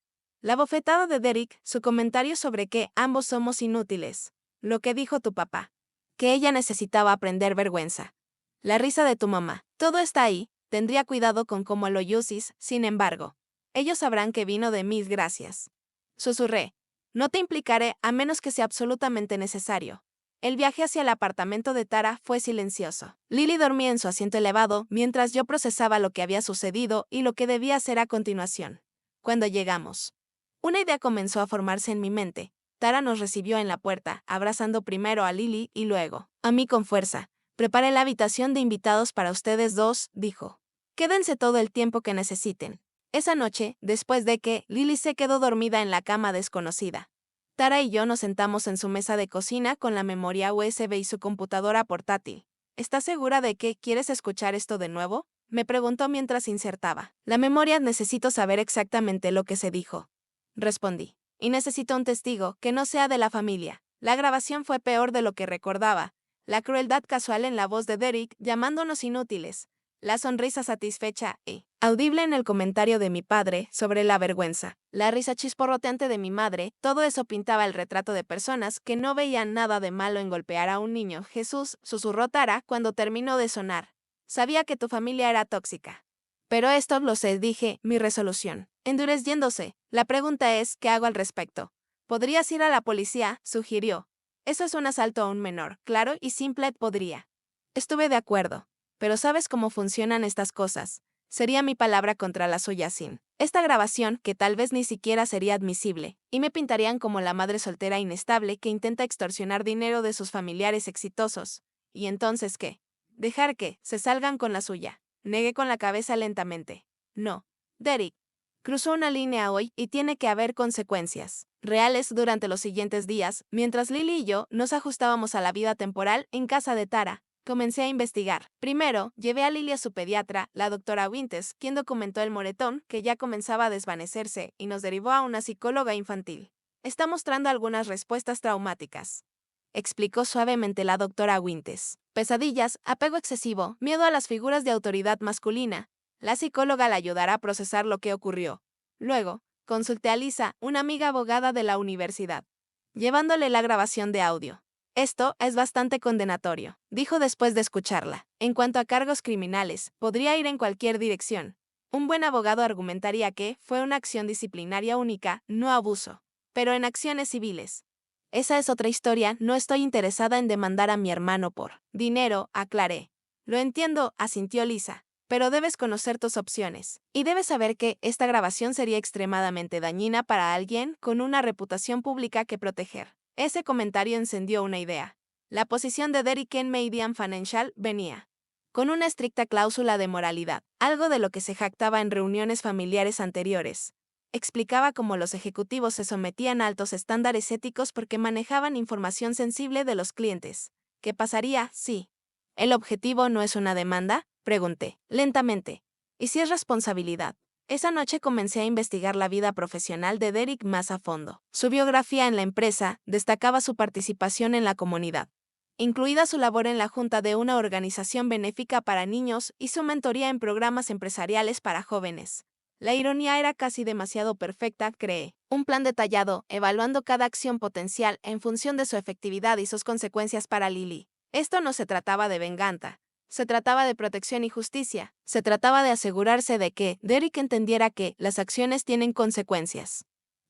La bofetada de Derek, su comentario sobre que ambos somos inútiles. Lo que dijo tu papá. Que ella necesitaba aprender vergüenza. La risa de tu mamá. Todo está ahí. Tendría cuidado con cómo lo uses, sin embargo. Ellos sabrán que vino de mis gracias. Susurré. No te implicaré a menos que sea absolutamente necesario. El viaje hacia el apartamento de Tara fue silencioso. Lily dormía en su asiento elevado mientras yo procesaba lo que había sucedido y lo que debía hacer a continuación. Cuando llegamos, una idea comenzó a formarse en mi mente. Tara nos recibió en la puerta, abrazando primero a Lily y luego a mí con fuerza. Preparé la habitación de invitados para ustedes dos, dijo. Quédense todo el tiempo que necesiten. Esa noche, después de que Lily se quedó dormida en la cama desconocida, Tara y yo nos sentamos en su mesa de cocina con la memoria USB y su computadora portátil. ¿Estás segura de que quieres escuchar esto de nuevo? Me preguntó mientras insertaba. La memoria necesito saber exactamente lo que se dijo. Respondí. Y necesito un testigo que no sea de la familia. La grabación fue peor de lo que recordaba. La crueldad casual en la voz de Derek llamándonos inútiles. La sonrisa satisfecha y audible en el comentario de mi padre sobre la vergüenza. La risa chisporroteante de mi madre, todo eso pintaba el retrato de personas que no veían nada de malo en golpear a un niño. Jesús, susurró Tara cuando terminó de sonar. Sabía que tu familia era tóxica. Pero esto lo sé, dije, mi resolución. Endureciéndose. La pregunta es, ¿qué hago al respecto? ¿Podrías ir a la policía?, sugirió. Eso es un asalto a un menor, claro y simple, podría. Estuve de acuerdo. Pero ¿sabes cómo funcionan estas cosas? Sería mi palabra contra la suya sin esta grabación, que tal vez ni siquiera sería admisible, y me pintarían como la madre soltera inestable que intenta extorsionar dinero de sus familiares exitosos. ¿Y entonces qué? Dejar que se salgan con la suya. Negué con la cabeza lentamente. No. Derek. Cruzó una línea hoy y tiene que haber consecuencias reales durante los siguientes días, mientras Lily y yo nos ajustábamos a la vida temporal en casa de Tara. Comencé a investigar. Primero, llevé a Lily a su pediatra, la doctora Winters, quien documentó el moretón, que ya comenzaba a desvanecerse, y nos derivó a una psicóloga infantil. Está mostrando algunas respuestas traumáticas, explicó suavemente la doctora Winters. Pesadillas, apego excesivo, miedo a las figuras de autoridad masculina. La psicóloga la ayudará a procesar lo que ocurrió. Luego, consulté a Lisa, una amiga abogada de la universidad, llevándole la grabación de audio. Esto es bastante condenatorio, dijo después de escucharla. En cuanto a cargos criminales, podría ir en cualquier dirección. Un buen abogado argumentaría que fue una acción disciplinaria única, no abuso. Pero en acciones civiles. Esa es otra historia, no estoy interesada en demandar a mi hermano por dinero, aclaré. Lo entiendo, asintió Lisa. Pero debes conocer tus opciones. Y debes saber que esta grabación sería extremadamente dañina para alguien con una reputación pública que proteger. Ese comentario encendió una idea. La posición de Derek en Median Financial venía con una estricta cláusula de moralidad, algo de lo que se jactaba en reuniones familiares anteriores. Explicaba cómo los ejecutivos se sometían a altos estándares éticos porque manejaban información sensible de los clientes. ¿Qué pasaría si el objetivo no es una demanda?, pregunté, lentamente. ¿Y si es responsabilidad? Esa noche comencé a investigar la vida profesional de Derek más a fondo. Su biografía en la empresa destacaba su participación en la comunidad, incluida su labor en la junta de una organización benéfica para niños y su mentoría en programas empresariales para jóvenes. La ironía era casi demasiado perfecta, creé. Un plan detallado, evaluando cada acción potencial en función de su efectividad y sus consecuencias para Lily. Esto no se trataba de venganza, Se trataba de protección y justicia. Se trataba de asegurarse de que Derek entendiera que las acciones tienen consecuencias,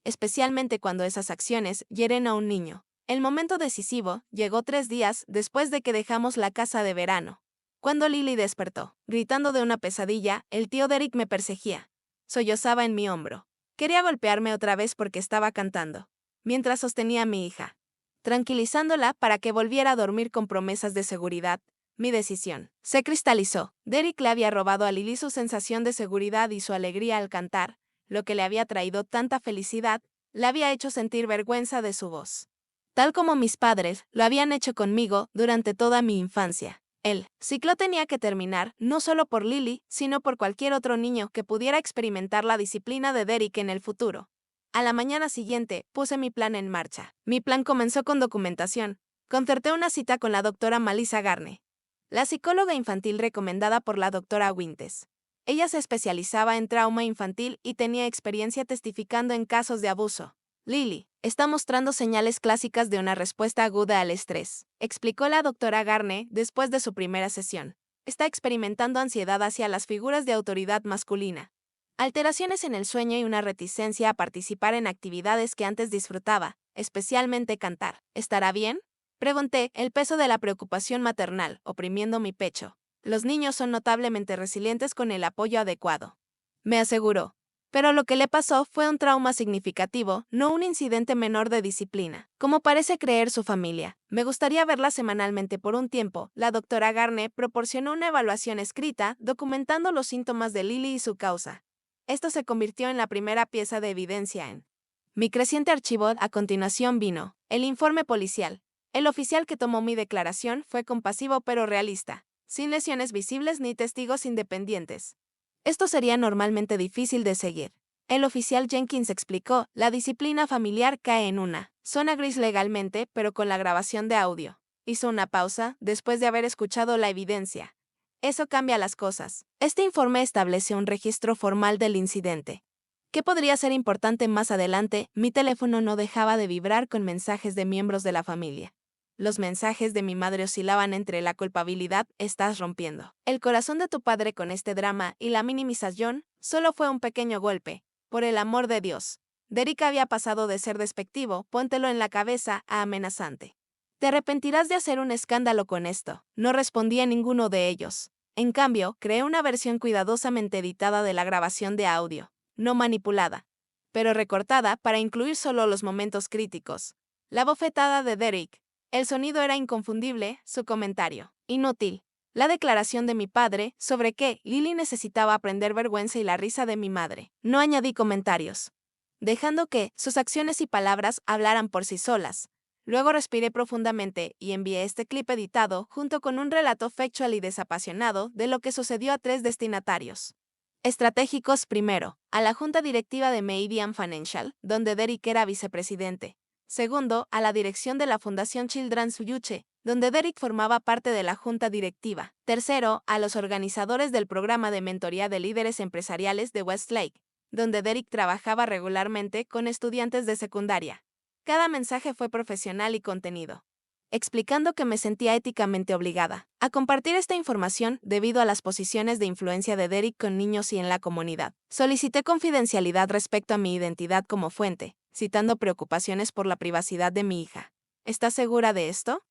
especialmente cuando esas acciones hieren a un niño. El momento decisivo llegó 3 días después de que dejamos la casa de verano. Cuando Lily despertó, gritando de una pesadilla, el tío Derek me perseguía. Sollozaba en mi hombro. Quería golpearme otra vez porque estaba cantando, mientras sostenía a mi hija, tranquilizándola para que volviera a dormir con promesas de seguridad. Mi decisión se cristalizó. Derek le había robado a Lily su sensación de seguridad y su alegría al cantar. Lo que le había traído tanta felicidad, le había hecho sentir vergüenza de su voz, tal como mis padres lo habían hecho conmigo durante toda mi infancia. El ciclo tenía que terminar, no solo por Lily, sino por cualquier otro niño que pudiera experimentar la disciplina de Derek en el futuro. A la mañana siguiente, puse mi plan en marcha. Mi plan comenzó con documentación. Concerté una cita con la doctora Melissa Garne, la psicóloga infantil recomendada por la doctora Winters. Ella se especializaba en trauma infantil y tenía experiencia testificando en casos de abuso. Lily está mostrando señales clásicas de una respuesta aguda al estrés, explicó la doctora Garne después de su primera sesión. Está experimentando ansiedad hacia las figuras de autoridad masculina, alteraciones en el sueño y una reticencia a participar en actividades que antes disfrutaba, especialmente cantar. ¿Estará bien?, pregunté, el peso de la preocupación maternal oprimiendo mi pecho. Los niños son notablemente resilientes con el apoyo adecuado, me aseguró. Pero lo que le pasó fue un trauma significativo, no un incidente menor de disciplina, como parece creer su familia. Me gustaría verla semanalmente por un tiempo. La doctora Garne proporcionó una evaluación escrita documentando los síntomas de Lily y su causa. Esto se convirtió en la primera pieza de evidencia en mi creciente archivo. A continuación vino el informe policial. El oficial que tomó mi declaración fue compasivo pero realista, sin lesiones visibles ni testigos independientes. Esto sería normalmente difícil de seguir. El oficial Jenkins explicó, la disciplina familiar cae en una zona gris legalmente, pero con la grabación de audio. Hizo una pausa, después de haber escuchado la evidencia. Eso cambia las cosas. Este informe establece un registro formal del incidente. ¿Qué podría ser importante más adelante? Mi teléfono no dejaba de vibrar con mensajes de miembros de la familia. Los mensajes de mi madre oscilaban entre la culpabilidad, estás rompiendo el corazón de tu padre con este drama, y la minimización, solo fue un pequeño golpe. Por el amor de Dios. Derek había pasado de ser despectivo, póntelo en la cabeza, a amenazante. Te arrepentirás de hacer un escándalo con esto. No respondí a ninguno de ellos. En cambio, creé una versión cuidadosamente editada de la grabación de audio, no manipulada, pero recortada para incluir solo los momentos críticos. La bofetada de Derek. El sonido era inconfundible, su comentario inútil. La declaración de mi padre sobre que Lily necesitaba aprender vergüenza y la risa de mi madre. No añadí comentarios, dejando que sus acciones y palabras hablaran por sí solas. Luego respiré profundamente y envié este clip editado junto con un relato factual y desapasionado de lo que sucedió a 3 destinatarios estratégicos. Primero, a la junta directiva de Meridian Financial, donde Derek era vicepresidente. Segundo, a la dirección de la Fundación Children's Future, donde Derek formaba parte de la junta directiva. Tercero, a los organizadores del programa de mentoría de líderes empresariales de Westlake, donde Derek trabajaba regularmente con estudiantes de secundaria. Cada mensaje fue profesional y contenido, explicando que me sentía éticamente obligada a compartir esta información debido a las posiciones de influencia de Derek con niños y en la comunidad. Solicité confidencialidad respecto a mi identidad como fuente, citando preocupaciones por la privacidad de mi hija. ¿Estás segura de esto?,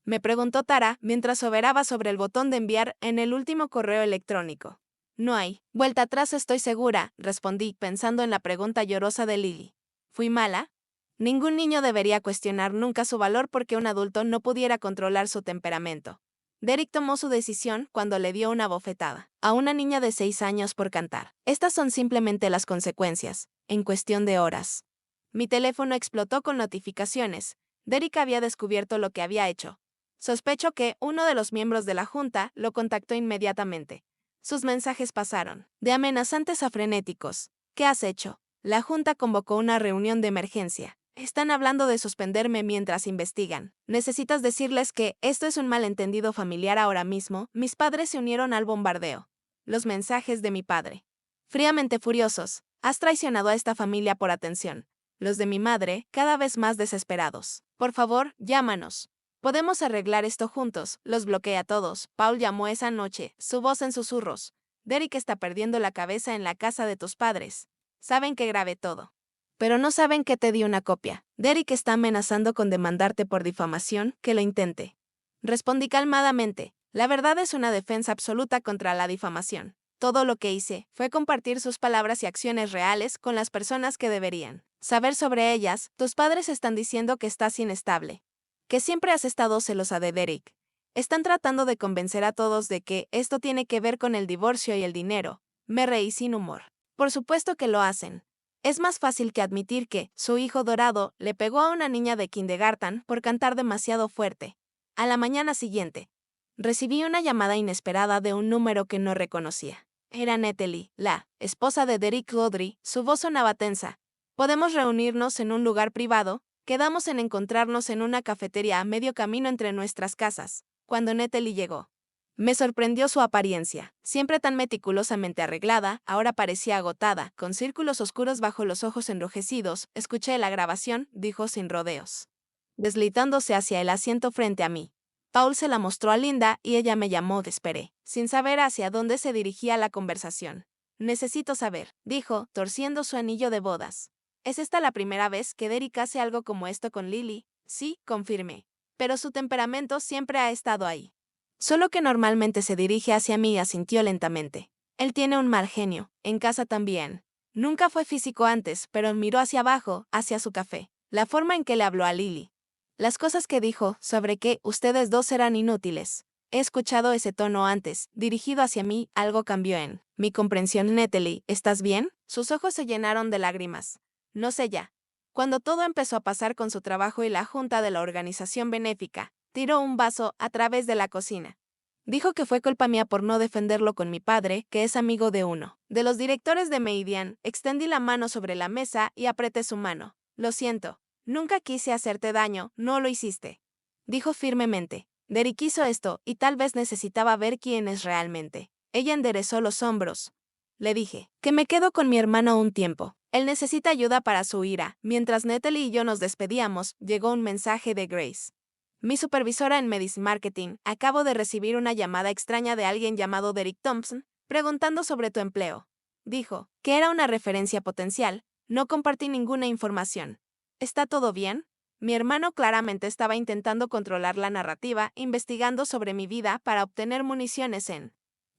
me preguntó Tara mientras operaba sobre el botón de enviar en el último correo electrónico. No hay vuelta atrás, estoy segura, respondí, pensando en la pregunta llorosa de Lily. ¿Fui mala? Ningún niño debería cuestionar nunca su valor porque un adulto no pudiera controlar su temperamento. Derek tomó su decisión cuando le dio una bofetada a una niña de 6 años por cantar. Estas son simplemente las consecuencias, en cuestión de horas. Mi teléfono explotó con notificaciones. Derek había descubierto lo que había hecho. Sospecho que uno de los miembros de la junta lo contactó inmediatamente. Sus mensajes pasaron de amenazantes a frenéticos. ¿Qué has hecho? La junta convocó una reunión de emergencia. Están hablando de suspenderme mientras investigan. Necesitas decirles que esto es un malentendido familiar ahora mismo. Mis padres se unieron al bombardeo. Los mensajes de mi padre. Fríamente furiosos. Has traicionado a esta familia por atención. Los de mi madre, cada vez más desesperados. Por favor, llámanos. Podemos arreglar esto juntos, los bloqueé a todos. Paul llamó esa noche, su voz en susurros. Derek está perdiendo la cabeza en la casa de tus padres. Saben que grabé todo. Pero no saben que te di una copia. Derek está amenazando con demandarte por difamación, que lo intente. Respondí calmadamente. La verdad es una defensa absoluta contra la difamación. Todo lo que hice fue compartir sus palabras y acciones reales con las personas que deberían saber sobre ellas. Tus padres están diciendo que estás inestable, que siempre has estado celosa de Derek. Están tratando de convencer a todos de que esto tiene que ver con el divorcio y el dinero. Me reí sin humor. Por supuesto que lo hacen. Es más fácil que admitir que su hijo dorado le pegó a una niña de kindergarten por cantar demasiado fuerte. A la mañana siguiente, recibí una llamada inesperada de un número que no reconocía. Era Natalie, la esposa de Derek Lodry. Su voz sonaba tensa. ¿Podemos reunirnos en un lugar privado? Quedamos en encontrarnos en una cafetería a medio camino entre nuestras casas. Cuando Natalie llegó, me sorprendió su apariencia. Siempre tan meticulosamente arreglada, ahora parecía agotada, con círculos oscuros bajo los ojos enrojecidos. Escuché la grabación, dijo sin rodeos, deslizándose hacia el asiento frente a mí. Paul se la mostró a Linda y ella me llamó. Esperé, sin saber hacia dónde se dirigía la conversación. Necesito saber, dijo, torciendo su anillo de bodas. ¿Es esta la primera vez que Derek hace algo como esto con Lily? Sí, confirmé. Pero su temperamento siempre ha estado ahí. Solo que normalmente se dirige hacia mí, asintió lentamente. Él tiene un mal genio, en casa también. Nunca fue físico antes, pero miró hacia abajo, hacia su café. La forma en que le habló a Lily. Las cosas que dijo, sobre que ustedes dos eran inútiles. He escuchado ese tono antes, dirigido hacia mí. Algo cambió en mi comprensión. Natalie, ¿estás bien? Sus ojos se llenaron de lágrimas. No sé ya. Cuando todo empezó a pasar con su trabajo y la junta de la organización benéfica, tiró un vaso a través de la cocina. Dijo que fue culpa mía por no defenderlo con mi padre, que es amigo de uno de los directores de Meridian. Extendí la mano sobre la mesa y apreté su mano. Lo siento. Nunca quise hacerte daño, no lo hiciste. Dijo firmemente. Derek hizo esto y tal vez necesitaba ver quién es realmente. Ella enderezó los hombros. Le dije que me quedo con mi hermano un tiempo. Él necesita ayuda para su ira. Mientras Natalie y yo nos despedíamos, llegó un mensaje de Grace, mi supervisora en Medis Marketing. Acabo de recibir una llamada extraña de alguien llamado Derek Thompson, preguntando sobre tu empleo. Dijo que era una referencia potencial. No compartí ninguna información. ¿Está todo bien? Mi hermano claramente estaba intentando controlar la narrativa, investigando sobre mi vida para obtener municiones en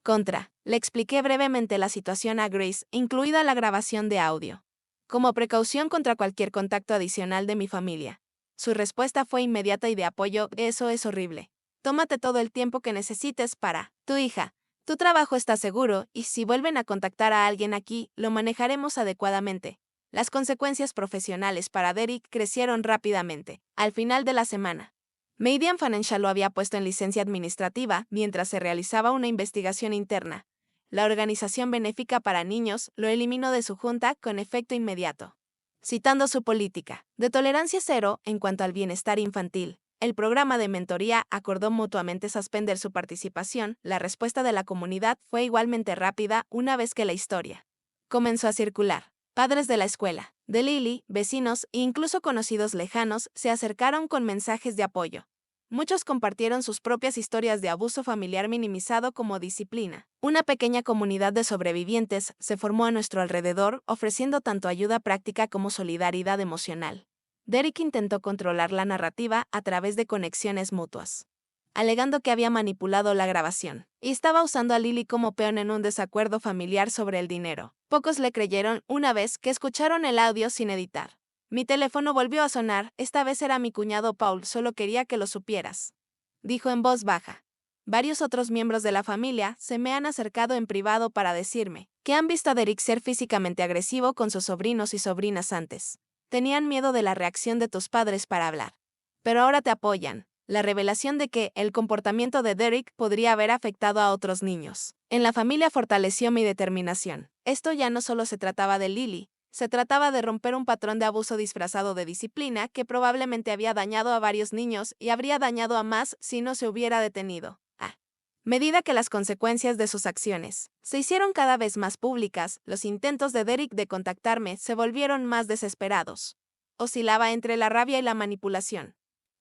contra. Le expliqué brevemente la situación a Grace, incluida la grabación de audio, como precaución contra cualquier contacto adicional de mi familia. Su respuesta fue inmediata y de apoyo. Eso es horrible. Tómate todo el tiempo que necesites para tu hija. Tu trabajo está seguro, y si vuelven a contactar a alguien aquí, lo manejaremos adecuadamente. Las consecuencias profesionales para Derek crecieron rápidamente. Al final de la semana, Meridian Financial lo había puesto en licencia administrativa mientras se realizaba una investigación interna. La organización benéfica para niños lo eliminó de su junta con efecto inmediato. Citando su política de tolerancia cero en cuanto al bienestar infantil, el programa de mentoría acordó mutuamente suspender su participación. La respuesta de la comunidad fue igualmente rápida una vez que la historia comenzó a circular. Padres de la escuela, de Lily, vecinos e incluso conocidos lejanos se acercaron con mensajes de apoyo. Muchos compartieron sus propias historias de abuso familiar minimizado como disciplina. Una pequeña comunidad de sobrevivientes se formó a nuestro alrededor, ofreciendo tanto ayuda práctica como solidaridad emocional. Derek intentó controlar la narrativa a través de conexiones mutuas, alegando que había manipulado la grabación y estaba usando a Lily como peón en un desacuerdo familiar sobre el dinero. Pocos le creyeron una vez que escucharon el audio sin editar. Mi teléfono volvió a sonar. Esta vez era mi cuñado Paul. Solo quería que lo supieras, dijo en voz baja. Varios otros miembros de la familia se me han acercado en privado para decirme que han visto a Derek ser físicamente agresivo con sus sobrinos y sobrinas antes. Tenían miedo de la reacción de tus padres para hablar. Pero ahora te apoyan. La revelación de que el comportamiento de Derek podría haber afectado a otros niños en la familia fortaleció mi determinación. Esto ya no solo se trataba de Lily, se trataba de romper un patrón de abuso disfrazado de disciplina que probablemente había dañado a varios niños y habría dañado a más si no se hubiera detenido. A medida que las consecuencias de sus acciones se hicieron cada vez más públicas, los intentos de Derek de contactarme se volvieron más desesperados. Oscilaba entre la rabia y la manipulación.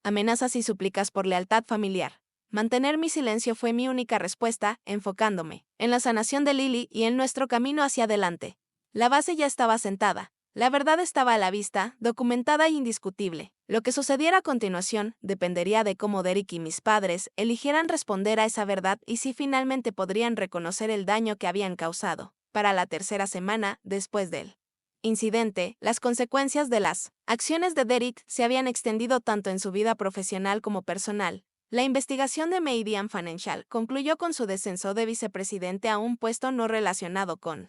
amenazas y súplicas por lealtad familiar. Mantener mi silencio fue mi única respuesta, enfocándome en la sanación de Lily y en nuestro camino hacia adelante. La base ya estaba sentada. La verdad estaba a la vista, documentada e indiscutible. Lo que sucediera a continuación dependería de cómo Derek y mis padres eligieran responder a esa verdad y si finalmente podrían reconocer el daño que habían causado. Para la tercera semana después del incidente, las consecuencias de las acciones de Derek se habían extendido tanto en su vida profesional como personal. La investigación de Median Financial concluyó con su descenso de vicepresidente a un puesto no relacionado con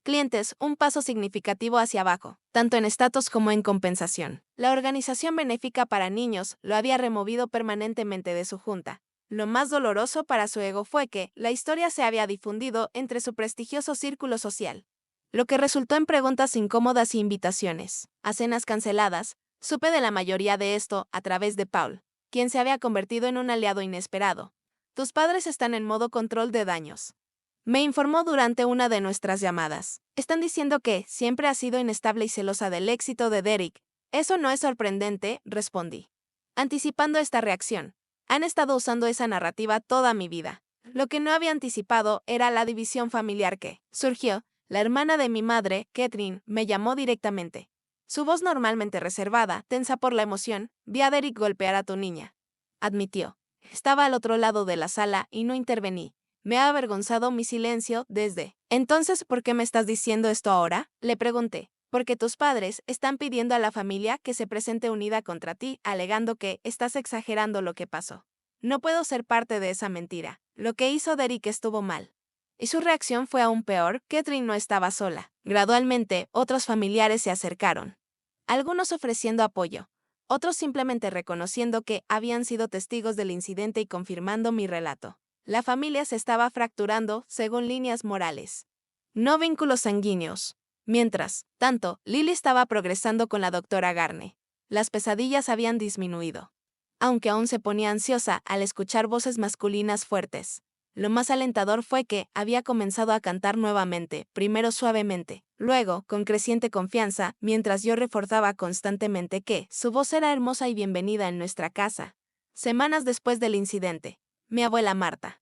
clientes, un paso significativo hacia abajo, tanto en estatus como en compensación. La organización benéfica para niños lo había removido permanentemente de su junta. Lo más doloroso para su ego fue que la historia se había difundido entre su prestigioso círculo social, lo que resultó en preguntas incómodas y invitaciones a cenas canceladas. Supe de la mayoría de esto a través de Paul, quien se había convertido en un aliado inesperado. Tus padres están en modo control de daños, me informó durante una de nuestras llamadas. Están diciendo que siempre ha sido inestable y celosa del éxito de Derek. Eso no es sorprendente, respondí, anticipando esta reacción. Han estado usando esa narrativa toda mi vida. Lo que no había anticipado era la división familiar que surgió. La hermana de mi madre, Catherine, me llamó directamente. Su voz normalmente reservada, tensa por la emoción, vi a Derek golpear a tu niña. Admitió. Estaba al otro lado de la sala y no intervení. Me ha avergonzado mi silencio desde. Entonces, ¿por qué me estás diciendo esto ahora? Le pregunté. Porque tus padres están pidiendo a la familia que se presente unida contra ti, alegando que estás exagerando lo que pasó. No puedo ser parte de esa mentira. Lo que hizo Derek estuvo mal. Y su reacción fue aún peor. Catherine no estaba sola. Gradualmente, otros familiares se acercaron. Algunos ofreciendo apoyo. Otros simplemente reconociendo que habían sido testigos del incidente y confirmando mi relato. La familia se estaba fracturando según líneas morales, no vínculos sanguíneos. Mientras tanto, Lily estaba progresando con la doctora Garne. Las pesadillas habían disminuido, aunque aún se ponía ansiosa al escuchar voces masculinas fuertes. Lo más alentador fue que había comenzado a cantar nuevamente, primero suavemente, luego con creciente confianza, mientras yo reforzaba constantemente que su voz era hermosa y bienvenida en nuestra casa. Semanas después del incidente, mi abuela Marta,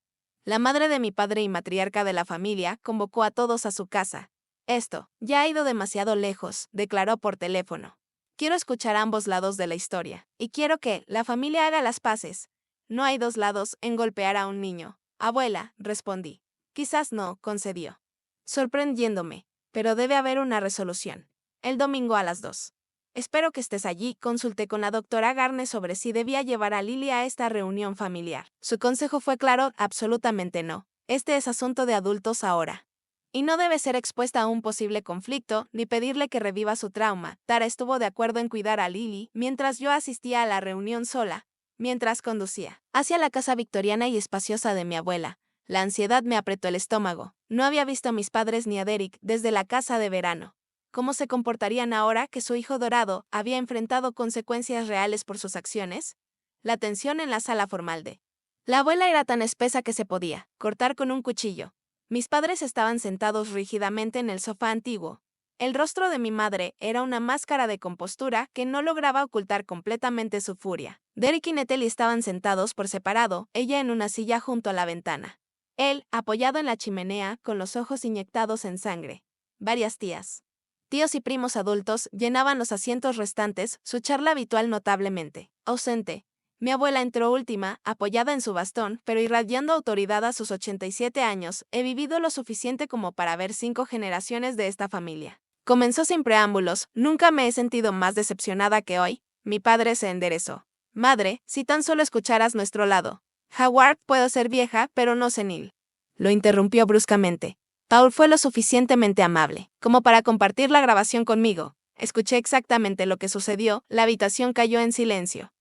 la madre de mi padre y matriarca de la familia, convocó a todos a su casa. Esto ya ha ido demasiado lejos, declaró por teléfono. Quiero escuchar ambos lados de la historia, y quiero que la familia haga las paces. No hay dos lados en golpear a un niño. Abuela, respondí. Quizás no, concedió, sorprendiéndome, pero debe haber una resolución. El domingo a las 2. Espero que estés allí. Consulté con la doctora Garne sobre si debía llevar a Lily a esta reunión familiar. Su consejo fue claro, absolutamente no. Este es asunto de adultos ahora. Y no debe ser expuesta a un posible conflicto, ni pedirle que reviva su trauma. Tara estuvo de acuerdo en cuidar a Lily, mientras yo asistía a la reunión sola, mientras conducía hacia la casa victoriana y espaciosa de mi abuela. La ansiedad me apretó el estómago. No había visto a mis padres ni a Derek desde la casa de verano. ¿Cómo se comportarían ahora que su hijo dorado había enfrentado consecuencias reales por sus acciones? La tensión en la sala formal de la abuela era tan espesa que se podía cortar con un cuchillo. Mis padres estaban sentados rígidamente en el sofá antiguo. El rostro de mi madre era una máscara de compostura que no lograba ocultar completamente su furia. Derek y Natalie estaban sentados por separado, ella en una silla junto a la ventana. Él, apoyado en la chimenea, con los ojos inyectados en sangre. Varias tías, tíos y primos adultos llenaban los asientos restantes, su charla habitual notablemente ausente. Mi abuela entró última, apoyada en su bastón, pero irradiando autoridad a sus 87 años. He vivido lo suficiente como para ver 5 generaciones de esta familia. Comenzó sin preámbulos. Nunca me he sentido más decepcionada que hoy. Mi padre se enderezó. Madre, si tan solo escucharas nuestro lado. Howard, puedo ser vieja, pero no senil. Lo interrumpió bruscamente. Paul fue lo suficientemente amable como para compartir la grabación conmigo. Escuché exactamente lo que sucedió. La habitación cayó en silencio.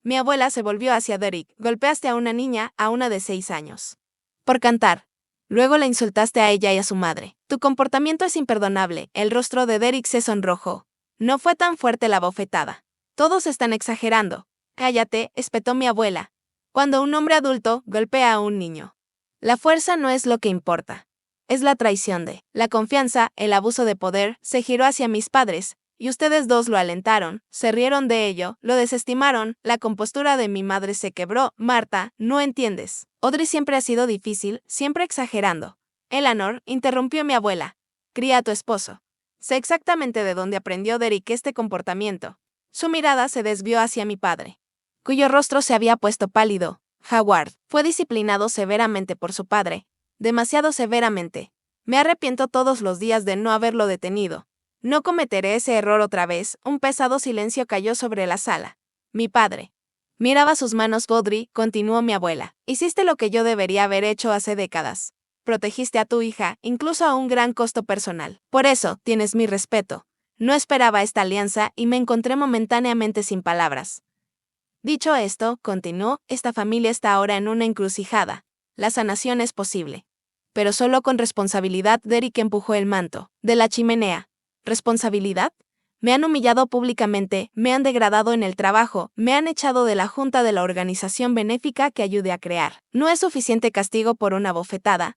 Mi abuela se volvió hacia Derek. Golpeaste a una niña, a una de 6 años, por cantar. Luego la insultaste a ella y a su madre. Tu comportamiento es imperdonable. El rostro de Derek se sonrojó. No fue tan fuerte la bofetada. Todos están exagerando. Cállate, espetó mi abuela. Cuando un hombre adulto golpea a un niño, la fuerza no es lo que importa. Es la traición de la confianza. El abuso de poder se giró hacia mis padres, y ustedes dos lo alentaron, se rieron de ello, lo desestimaron, la compostura de mi madre se quebró. Marta, no entiendes. Audrey siempre ha sido difícil, siempre exagerando. Eleanor, interrumpió mi abuela. Cría a tu esposo. Sé exactamente de dónde aprendió Derek este comportamiento. Su mirada se desvió hacia mi padre, cuyo rostro se había puesto pálido. Howard fue disciplinado severamente por su padre, demasiado severamente. Me arrepiento todos los días de no haberlo detenido. No cometeré ese error otra vez. Un pesado silencio cayó sobre la sala. Mi padre miraba sus manos. Audrey, continuó mi abuela. Hiciste lo que yo debería haber hecho hace décadas. Protegiste a tu hija, incluso a un gran costo personal. Por eso, tienes mi respeto. No esperaba esta alianza y me encontré momentáneamente sin palabras. Dicho esto, continuó, esta familia está ahora en una encrucijada. La sanación es posible. Pero solo con responsabilidad. Derek empujó el manto de la chimenea. ¿Responsabilidad? Me han humillado públicamente, me han degradado en el trabajo, me han echado de la junta de la organización benéfica que ayude a crear. ¿No es suficiente castigo por una bofetada?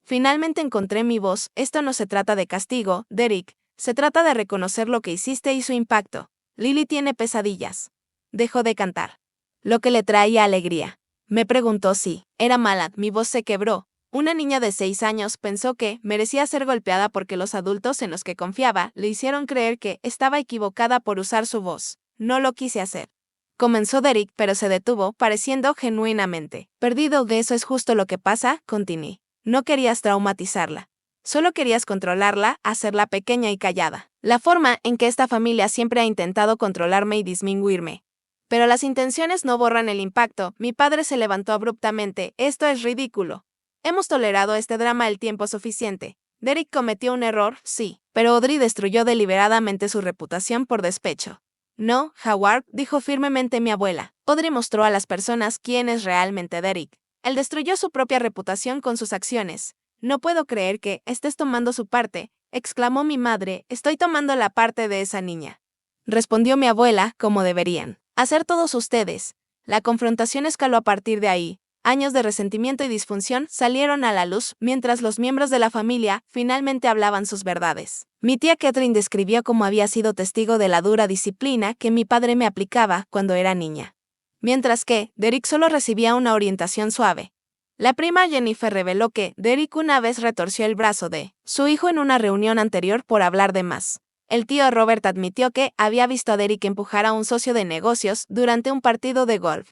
Finalmente encontré mi voz. Esto no se trata de castigo, Derek. Se trata de reconocer lo que hiciste y su impacto. Lily tiene pesadillas. Dejó de cantar. Lo que le traía alegría. Me preguntó si era mala. Mi voz se quebró. Una niña de 6 años pensó que merecía ser golpeada porque los adultos en los que confiaba le hicieron creer que estaba equivocada por usar su voz. No lo quise hacer. Comenzó Derek, pero se detuvo, pareciendo genuinamente perdido. De eso es justo lo que pasa, continué. No querías traumatizarla. Solo querías controlarla, hacerla pequeña y callada. La forma en que esta familia siempre ha intentado controlarme y disminuirme. Pero las intenciones no borran el impacto. Mi padre se levantó abruptamente. Esto es ridículo. Hemos tolerado este drama el tiempo suficiente. Derek cometió un error, sí, pero Audrey destruyó deliberadamente su reputación por despecho. No, Howard, dijo firmemente mi abuela. Audrey mostró a las personas quién es realmente Derek. Él destruyó su propia reputación con sus acciones. No puedo creer que estés tomando su parte, exclamó mi madre. Estoy tomando la parte de esa niña. Respondió mi abuela, como deberían hacer todos ustedes. La confrontación escaló a partir de ahí. Años de resentimiento y disfunción salieron a la luz mientras los miembros de la familia finalmente hablaban sus verdades. Mi tía Catherine describió cómo había sido testigo de la dura disciplina que mi padre me aplicaba cuando era niña, mientras que Derek solo recibía una orientación suave. La prima Jennifer reveló que Derek una vez retorció el brazo de su hijo en una reunión anterior por hablar de más. El tío Robert admitió que había visto a Derek empujar a un socio de negocios durante un partido de golf.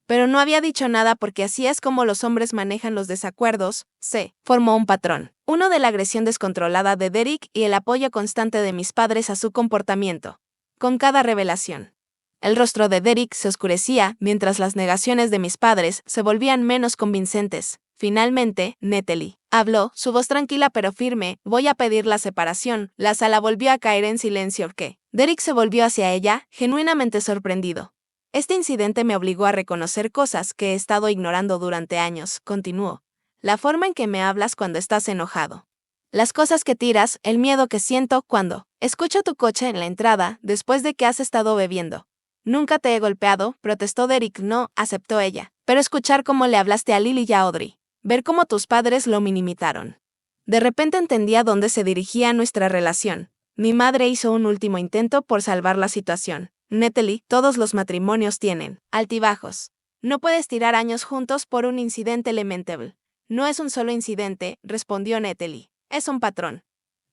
Pero no había dicho nada porque así es como los hombres manejan los desacuerdos. Se formó un patrón. Uno de la agresión descontrolada de Derek y el apoyo constante de mis padres a su comportamiento. Con cada revelación, el rostro de Derek se oscurecía mientras las negaciones de mis padres se volvían menos convincentes. Finalmente, Natalie habló, su voz tranquila pero firme. Voy a pedir la separación. La sala volvió a caer en silencio. Derek se volvió hacia ella, genuinamente sorprendido. Este incidente me obligó a reconocer cosas que he estado ignorando durante años, continuó. La forma en que me hablas cuando estás enojado. Las cosas que tiras, el miedo que siento cuando escucho tu coche en la entrada después de que has estado bebiendo. Nunca te he golpeado, protestó Derek. No, aceptó ella. Pero escuchar cómo le hablaste a Lily y a Audrey. Ver cómo tus padres lo minimizaron. De repente entendía dónde se dirigía nuestra relación. Mi madre hizo un último intento por salvar la situación. Natalie, todos los matrimonios tienen altibajos. No puedes tirar años juntos por un incidente lamentable. No es un solo incidente, respondió Natalie. Es un patrón.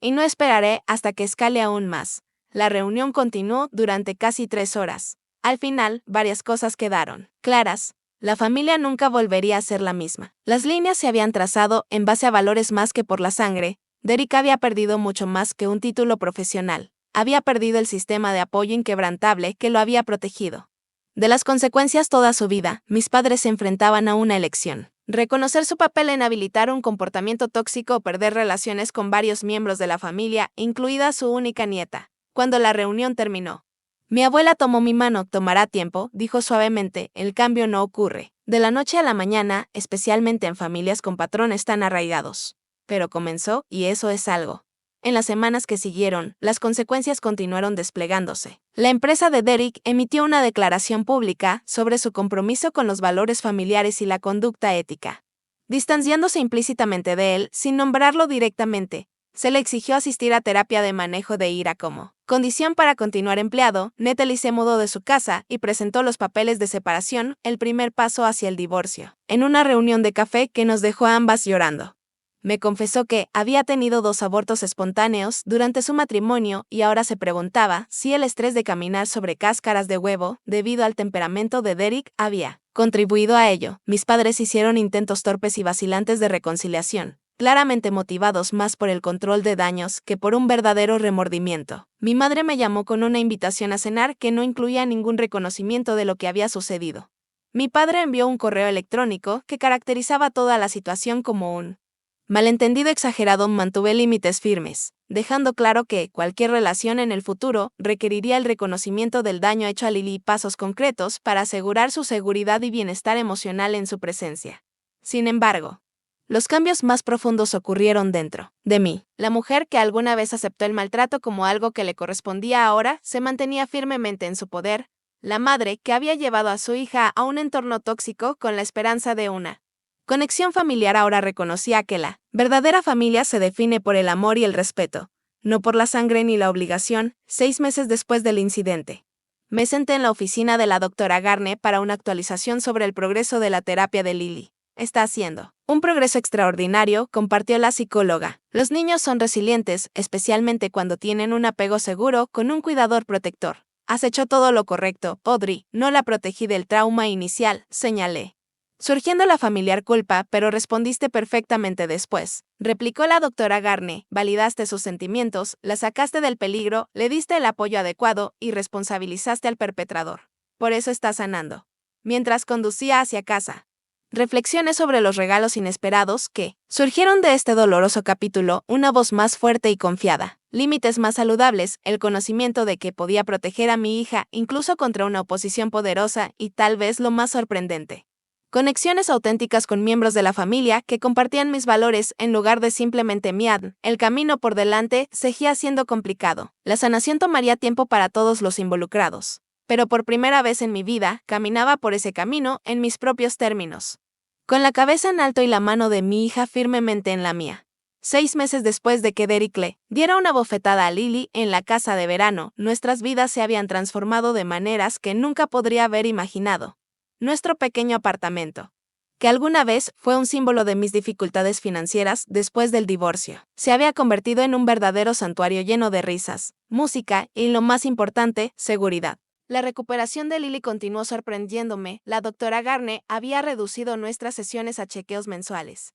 Y no esperaré hasta que escale aún más. La reunión continuó durante casi 3 horas. Al final, varias cosas quedaron claras. La familia nunca volvería a ser la misma. Las líneas se habían trazado en base a valores más que por la sangre. Derek había perdido mucho más que un título profesional. Había perdido el sistema de apoyo inquebrantable que lo había protegido. De las consecuencias toda su vida, mis padres se enfrentaban a una elección. Reconocer su papel en habilitar un comportamiento tóxico o perder relaciones con varios miembros de la familia, incluida su única nieta. Cuando la reunión terminó, mi abuela tomó mi mano. Tomará tiempo, dijo suavemente, el cambio no ocurre de la noche a la mañana, especialmente en familias con patrones tan arraigados. Pero comenzó, y eso es algo. En las semanas que siguieron, las consecuencias continuaron desplegándose. La empresa de Derek emitió una declaración pública sobre su compromiso con los valores familiares y la conducta ética. Distanciándose implícitamente de él, sin nombrarlo directamente, se le exigió asistir a terapia de manejo de ira como Condición para continuar empleado, Natalie se mudó de su casa y presentó los papeles de separación, el primer paso hacia el divorcio, en una reunión de café que nos dejó a ambas llorando. Me confesó que había tenido 2 abortos espontáneos durante su matrimonio y ahora se preguntaba si el estrés de caminar sobre cáscaras de huevo, debido al temperamento de Derek, había contribuido a ello. Mis padres hicieron intentos torpes y vacilantes de reconciliación, claramente motivados más por el control de daños que por un verdadero remordimiento. Mi madre me llamó con una invitación a cenar que no incluía ningún reconocimiento de lo que había sucedido. Mi padre envió un correo electrónico que caracterizaba toda la situación como un malentendido exagerado. Mantuve límites firmes, dejando claro que cualquier relación en el futuro requeriría el reconocimiento del daño hecho a Lily y pasos concretos para asegurar su seguridad y bienestar emocional en su presencia. Sin embargo, los cambios más profundos ocurrieron dentro de mí. La mujer que alguna vez aceptó el maltrato como algo que le correspondía ahora se mantenía firmemente en su poder. La madre que había llevado a su hija a un entorno tóxico con la esperanza de una conexión familiar ahora reconocía que la verdadera familia se define por el amor y el respeto, no por la sangre ni la obligación. 6 meses después del incidente, me senté en la oficina de la doctora Garne para una actualización sobre el progreso de la terapia de Lily. Está haciendo un progreso extraordinario, compartió la psicóloga. Los niños son resilientes, especialmente cuando tienen un apego seguro con un cuidador protector. Has hecho todo lo correcto, Audrey. No la protegí del trauma inicial, señalé, surgiendo la familiar culpa, pero respondiste perfectamente después, replicó la doctora Garne. Validaste sus sentimientos, la sacaste del peligro, le diste el apoyo adecuado y responsabilizaste al perpetrador. Por eso está sanando. Mientras conducía hacia casa, reflexiones sobre los regalos inesperados que surgieron de este doloroso capítulo, una voz más fuerte y confiada, límites más saludables, el conocimiento de que podía proteger a mi hija incluso contra una oposición poderosa y tal vez lo más sorprendente, conexiones auténticas con miembros de la familia que compartían mis valores en lugar de simplemente mi ADN. El camino por delante seguía siendo complicado. La sanación tomaría tiempo para todos los involucrados. Pero por primera vez en mi vida, caminaba por ese camino en mis propios términos, con la cabeza en alto y la mano de mi hija firmemente en la mía. 6 meses después de que Derek le diera una bofetada a Lily en la casa de verano, nuestras vidas se habían transformado de maneras que nunca podría haber imaginado. Nuestro pequeño apartamento, que alguna vez fue un símbolo de mis dificultades financieras después del divorcio, se había convertido en un verdadero santuario lleno de risas, música y, lo más importante, seguridad. La recuperación de Lily continuó sorprendiéndome. La doctora Garne había reducido nuestras sesiones a chequeos mensuales,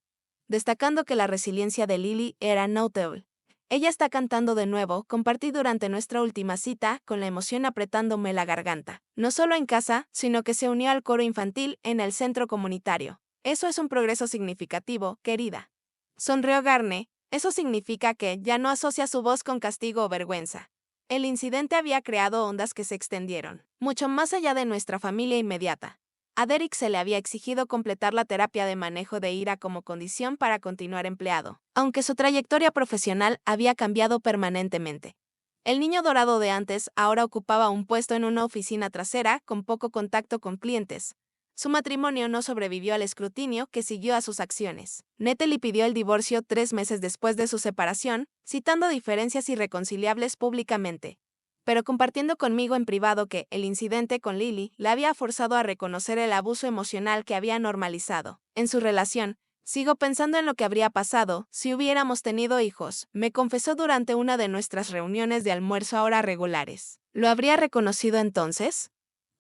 destacando que la resiliencia de Lily era notable. Ella está cantando de nuevo, compartí durante nuestra última cita, con la emoción apretándome la garganta. No solo en casa, sino que se unió al coro infantil en el centro comunitario. Eso es un progreso significativo, querida. Sonrió Garne. Eso significa que ya no asocia su voz con castigo o vergüenza. El incidente había creado ondas que se extendieron mucho más allá de nuestra familia inmediata. A Derek se le había exigido completar la terapia de manejo de ira como condición para continuar empleado, aunque su trayectoria profesional había cambiado permanentemente. El niño dorado de antes ahora ocupaba un puesto en una oficina trasera con poco contacto con clientes. Su matrimonio no sobrevivió al escrutinio que siguió a sus acciones. Natalie pidió el divorcio 3 meses después de su separación, citando diferencias irreconciliables públicamente, pero compartiendo conmigo en privado que el incidente con Lily la había forzado a reconocer el abuso emocional que había normalizado en su relación. Sigo pensando en lo que habría pasado si hubiéramos tenido hijos, me confesó durante una de nuestras reuniones de almuerzo ahora regulares. ¿Lo habría reconocido entonces?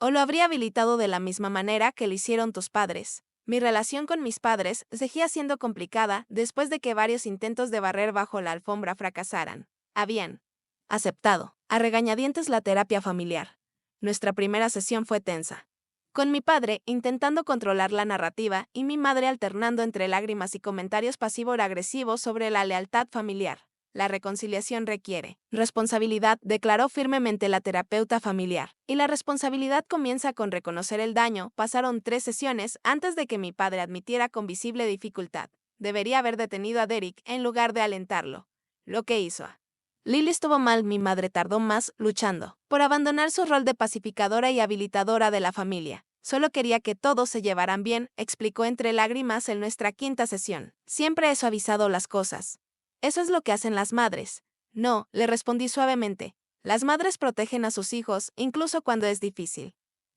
¿O lo habría habilitado de la misma manera que lo hicieron tus padres? Mi relación con mis padres seguía siendo complicada después de que varios intentos de barrer bajo la alfombra fracasaran. Habían aceptado a regañadientes la terapia familiar. Nuestra primera sesión fue tensa, con mi padre intentando controlar la narrativa y mi madre alternando entre lágrimas y comentarios pasivo-agresivos sobre la lealtad familiar. La reconciliación requiere responsabilidad, declaró firmemente la terapeuta familiar. Y la responsabilidad comienza con reconocer el daño. Pasaron 3 sesiones antes de que mi padre admitiera con visible dificultad. Debería haber detenido a Derek en lugar de alentarlo. Lo que hizo. Lily estuvo mal. Mi madre tardó más, luchando por abandonar su rol de pacificadora y habilitadora de la familia. Solo quería que todos se llevaran bien, explicó entre lágrimas en nuestra 5ª sesión. Siempre he suavizado las cosas. Eso es lo que hacen las madres. No, le respondí suavemente. Las madres protegen a sus hijos, incluso cuando es difícil.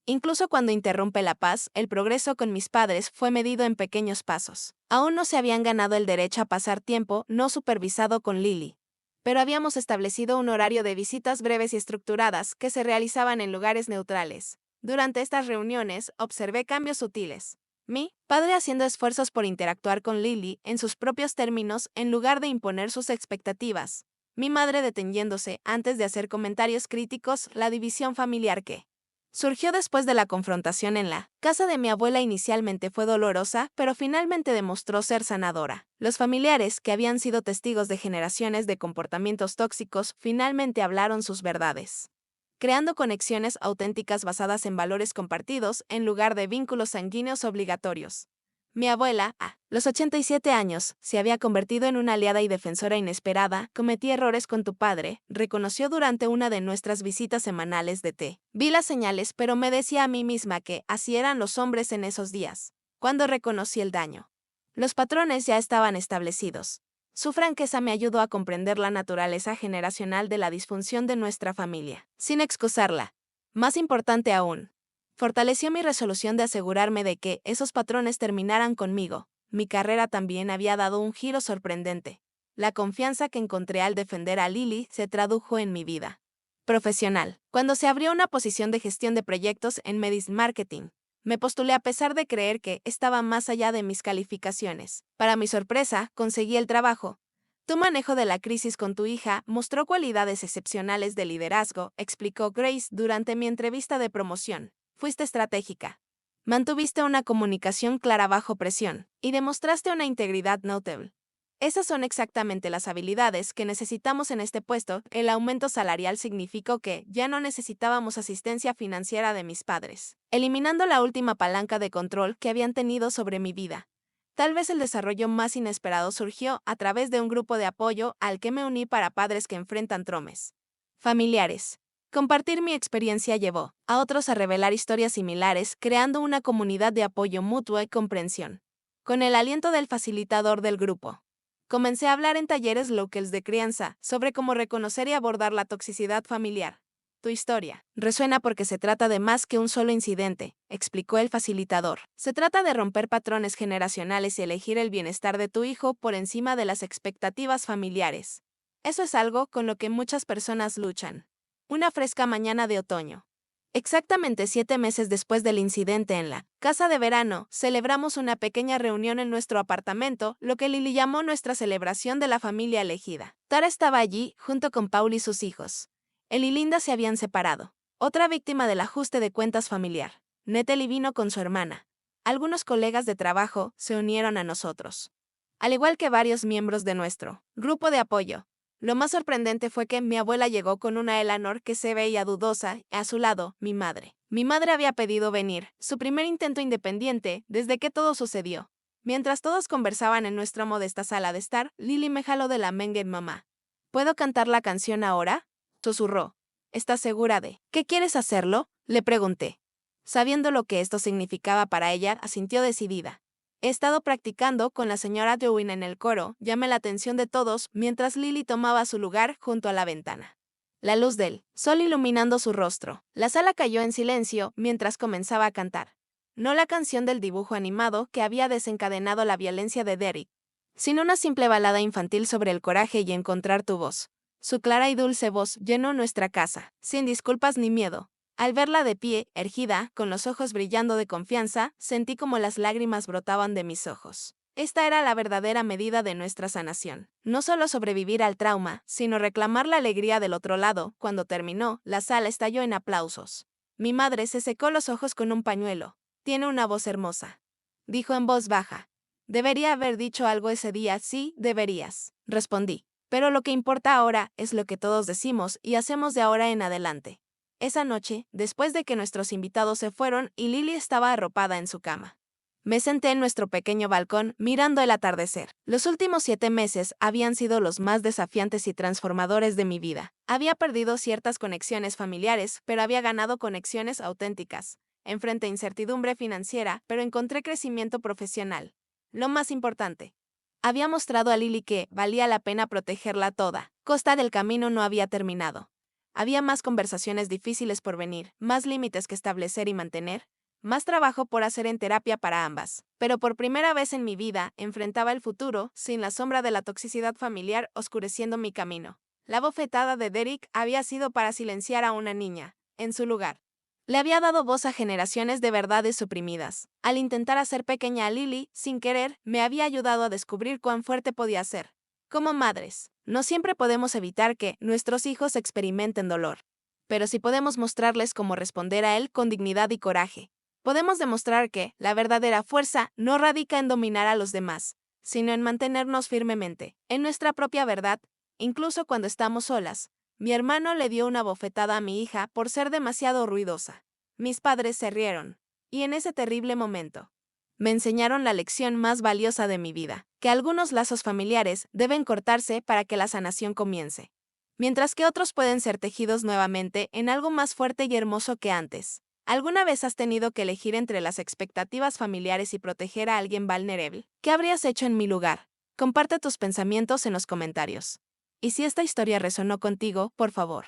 Incluso cuando interrumpe la paz, el progreso con mis padres fue medido en pequeños pasos. Aún no se habían ganado el derecho a pasar tiempo no supervisado con Lily. Pero habíamos establecido un horario de visitas breves y estructuradas que se realizaban en lugares neutrales. Durante estas reuniones, observé cambios sutiles. Mi padre haciendo esfuerzos por interactuar con Lily en sus propios términos en lugar de imponer sus expectativas. Mi madre deteniéndose antes de hacer comentarios críticos, la división familiar que surgió después de la confrontación en la casa de mi abuela inicialmente fue dolorosa, pero finalmente demostró ser sanadora. Los familiares, que habían sido testigos de generaciones de comportamientos tóxicos, finalmente hablaron sus verdades, creando conexiones auténticas basadas en valores compartidos en lugar de vínculos sanguíneos obligatorios. Mi abuela, a los 87 años, se había convertido en una aliada y defensora inesperada. Cometí errores con tu padre, reconoció durante una de nuestras visitas semanales de té. Vi las señales, pero me decía a mí misma que así eran los hombres en esos días. Cuando reconocí el daño, los patrones ya estaban establecidos. Su franqueza me ayudó a comprender la naturaleza generacional de la disfunción de nuestra familia, sin excusarla. Más importante aún, fortaleció mi resolución de asegurarme de que esos patrones terminaran conmigo. Mi carrera también había dado un giro sorprendente. La confianza que encontré al defender a Lily se tradujo en mi vida profesional. Cuando se abrió una posición de gestión de proyectos en Medis Marketing, me postulé a pesar de creer que estaba más allá de mis calificaciones. Para mi sorpresa, conseguí el trabajo. Tu manejo de la crisis con tu hija mostró cualidades excepcionales de liderazgo, explicó Grace durante mi entrevista de promoción. Fuiste estratégica. Mantuviste una comunicación clara bajo presión y demostraste una integridad notable. Esas son exactamente las habilidades que necesitamos en este puesto. El aumento salarial significó que ya no necesitábamos asistencia financiera de mis padres, eliminando la última palanca de control que habían tenido sobre mi vida. Tal vez el desarrollo más inesperado surgió a través de un grupo de apoyo al que me uní para padres que enfrentan traumas familiares. Compartir mi experiencia llevó a otros a revelar historias similares, creando una comunidad de apoyo mutuo y comprensión. Con el aliento del facilitador del grupo, comencé a hablar en talleres locales de crianza sobre cómo reconocer y abordar la toxicidad familiar. Tu historia resuena porque se trata de más que un solo incidente, explicó el facilitador. Se trata de romper patrones generacionales y elegir el bienestar de tu hijo por encima de las expectativas familiares. Eso es algo con lo que muchas personas luchan. Una fresca mañana de otoño. Exactamente 7 meses después del incidente en la casa de verano, celebramos una pequeña reunión en nuestro apartamento, lo que Lily llamó nuestra celebración de la familia elegida. Tara estaba allí, junto con Paul y sus hijos. Él y Linda se habían separado. Otra víctima del ajuste de cuentas familiar. Natalie vino con su hermana. Algunos colegas de trabajo se unieron a nosotros, al igual que varios miembros de nuestro grupo de apoyo. Lo más sorprendente fue que mi abuela llegó con una Eleanor que se veía dudosa, y a su lado, mi madre. Mi madre había pedido venir, su primer intento independiente, desde que todo sucedió. Mientras todos conversaban en nuestra modesta sala de estar, Lily me jaló de la manga en mamá. ¿Puedo cantar la canción ahora?, susurró. ¿Estás segura de qué quieres hacerlo?, le pregunté. Sabiendo lo que esto significaba para ella, asintió decidida. He estado practicando con la señora Dewin en el coro, llamé la atención de todos mientras Lily tomaba su lugar junto a la ventana. La luz del sol iluminando su rostro. La sala cayó en silencio mientras comenzaba a cantar. No la canción del dibujo animado que había desencadenado la violencia de Derek, sino una simple balada infantil sobre el coraje y encontrar tu voz. Su clara y dulce voz llenó nuestra casa, sin disculpas ni miedo. Al verla de pie, erguida, con los ojos brillando de confianza, sentí como las lágrimas brotaban de mis ojos. Esta era la verdadera medida de nuestra sanación. No solo sobrevivir al trauma, sino reclamar la alegría del otro lado. Cuando terminó, la sala estalló en aplausos. Mi madre se secó los ojos con un pañuelo. Tiene una voz hermosa, dijo en voz baja. Debería haber dicho algo ese día. Sí, deberías, respondí. Pero lo que importa ahora es lo que todos decimos y hacemos de ahora en adelante. Esa noche, después de que nuestros invitados se fueron y Lily estaba arropada en su cama, me senté en nuestro pequeño balcón mirando el atardecer. Los últimos 7 meses habían sido los más desafiantes y transformadores de mi vida. Había perdido ciertas conexiones familiares, pero había ganado conexiones auténticas. Enfrenté incertidumbre financiera, pero encontré crecimiento profesional. Lo más importante, había mostrado a Lily que valía la pena protegerla a toda costa. Del camino no había terminado. Había más conversaciones difíciles por venir, más límites que establecer y mantener, más trabajo por hacer en terapia para ambas. Pero por primera vez en mi vida, enfrentaba el futuro, sin la sombra de la toxicidad familiar oscureciendo mi camino. La bofetada de Derek había sido para silenciar a una niña, en su lugar. Le había dado voz a generaciones de verdades suprimidas. Al intentar hacer pequeña a Lily, sin querer, me había ayudado a descubrir cuán fuerte podía ser. Como madres, no siempre podemos evitar que nuestros hijos experimenten dolor. Pero sí podemos mostrarles cómo responder a él con dignidad y coraje. Podemos demostrar que la verdadera fuerza no radica en dominar a los demás, sino en mantenernos firmemente en nuestra propia verdad, incluso cuando estamos solas. Mi hermano le dio una bofetada a mi hija por ser demasiado ruidosa. Mis padres se rieron. Y en ese terrible momento, me enseñaron la lección más valiosa de mi vida, que algunos lazos familiares deben cortarse para que la sanación comience, mientras que otros pueden ser tejidos nuevamente en algo más fuerte y hermoso que antes. ¿Alguna vez has tenido que elegir entre las expectativas familiares y proteger a alguien vulnerable? ¿Qué habrías hecho en mi lugar? Comparte tus pensamientos en los comentarios. Y si esta historia resonó contigo, por favor,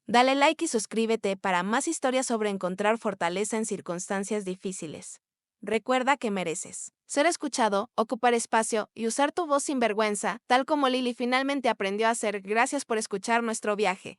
dale like y suscríbete para más historias sobre encontrar fortaleza en circunstancias difíciles. Recuerda que mereces ser escuchado, ocupar espacio y usar tu voz sin vergüenza, tal como Lily finalmente aprendió a hacer. Gracias por escuchar nuestro viaje.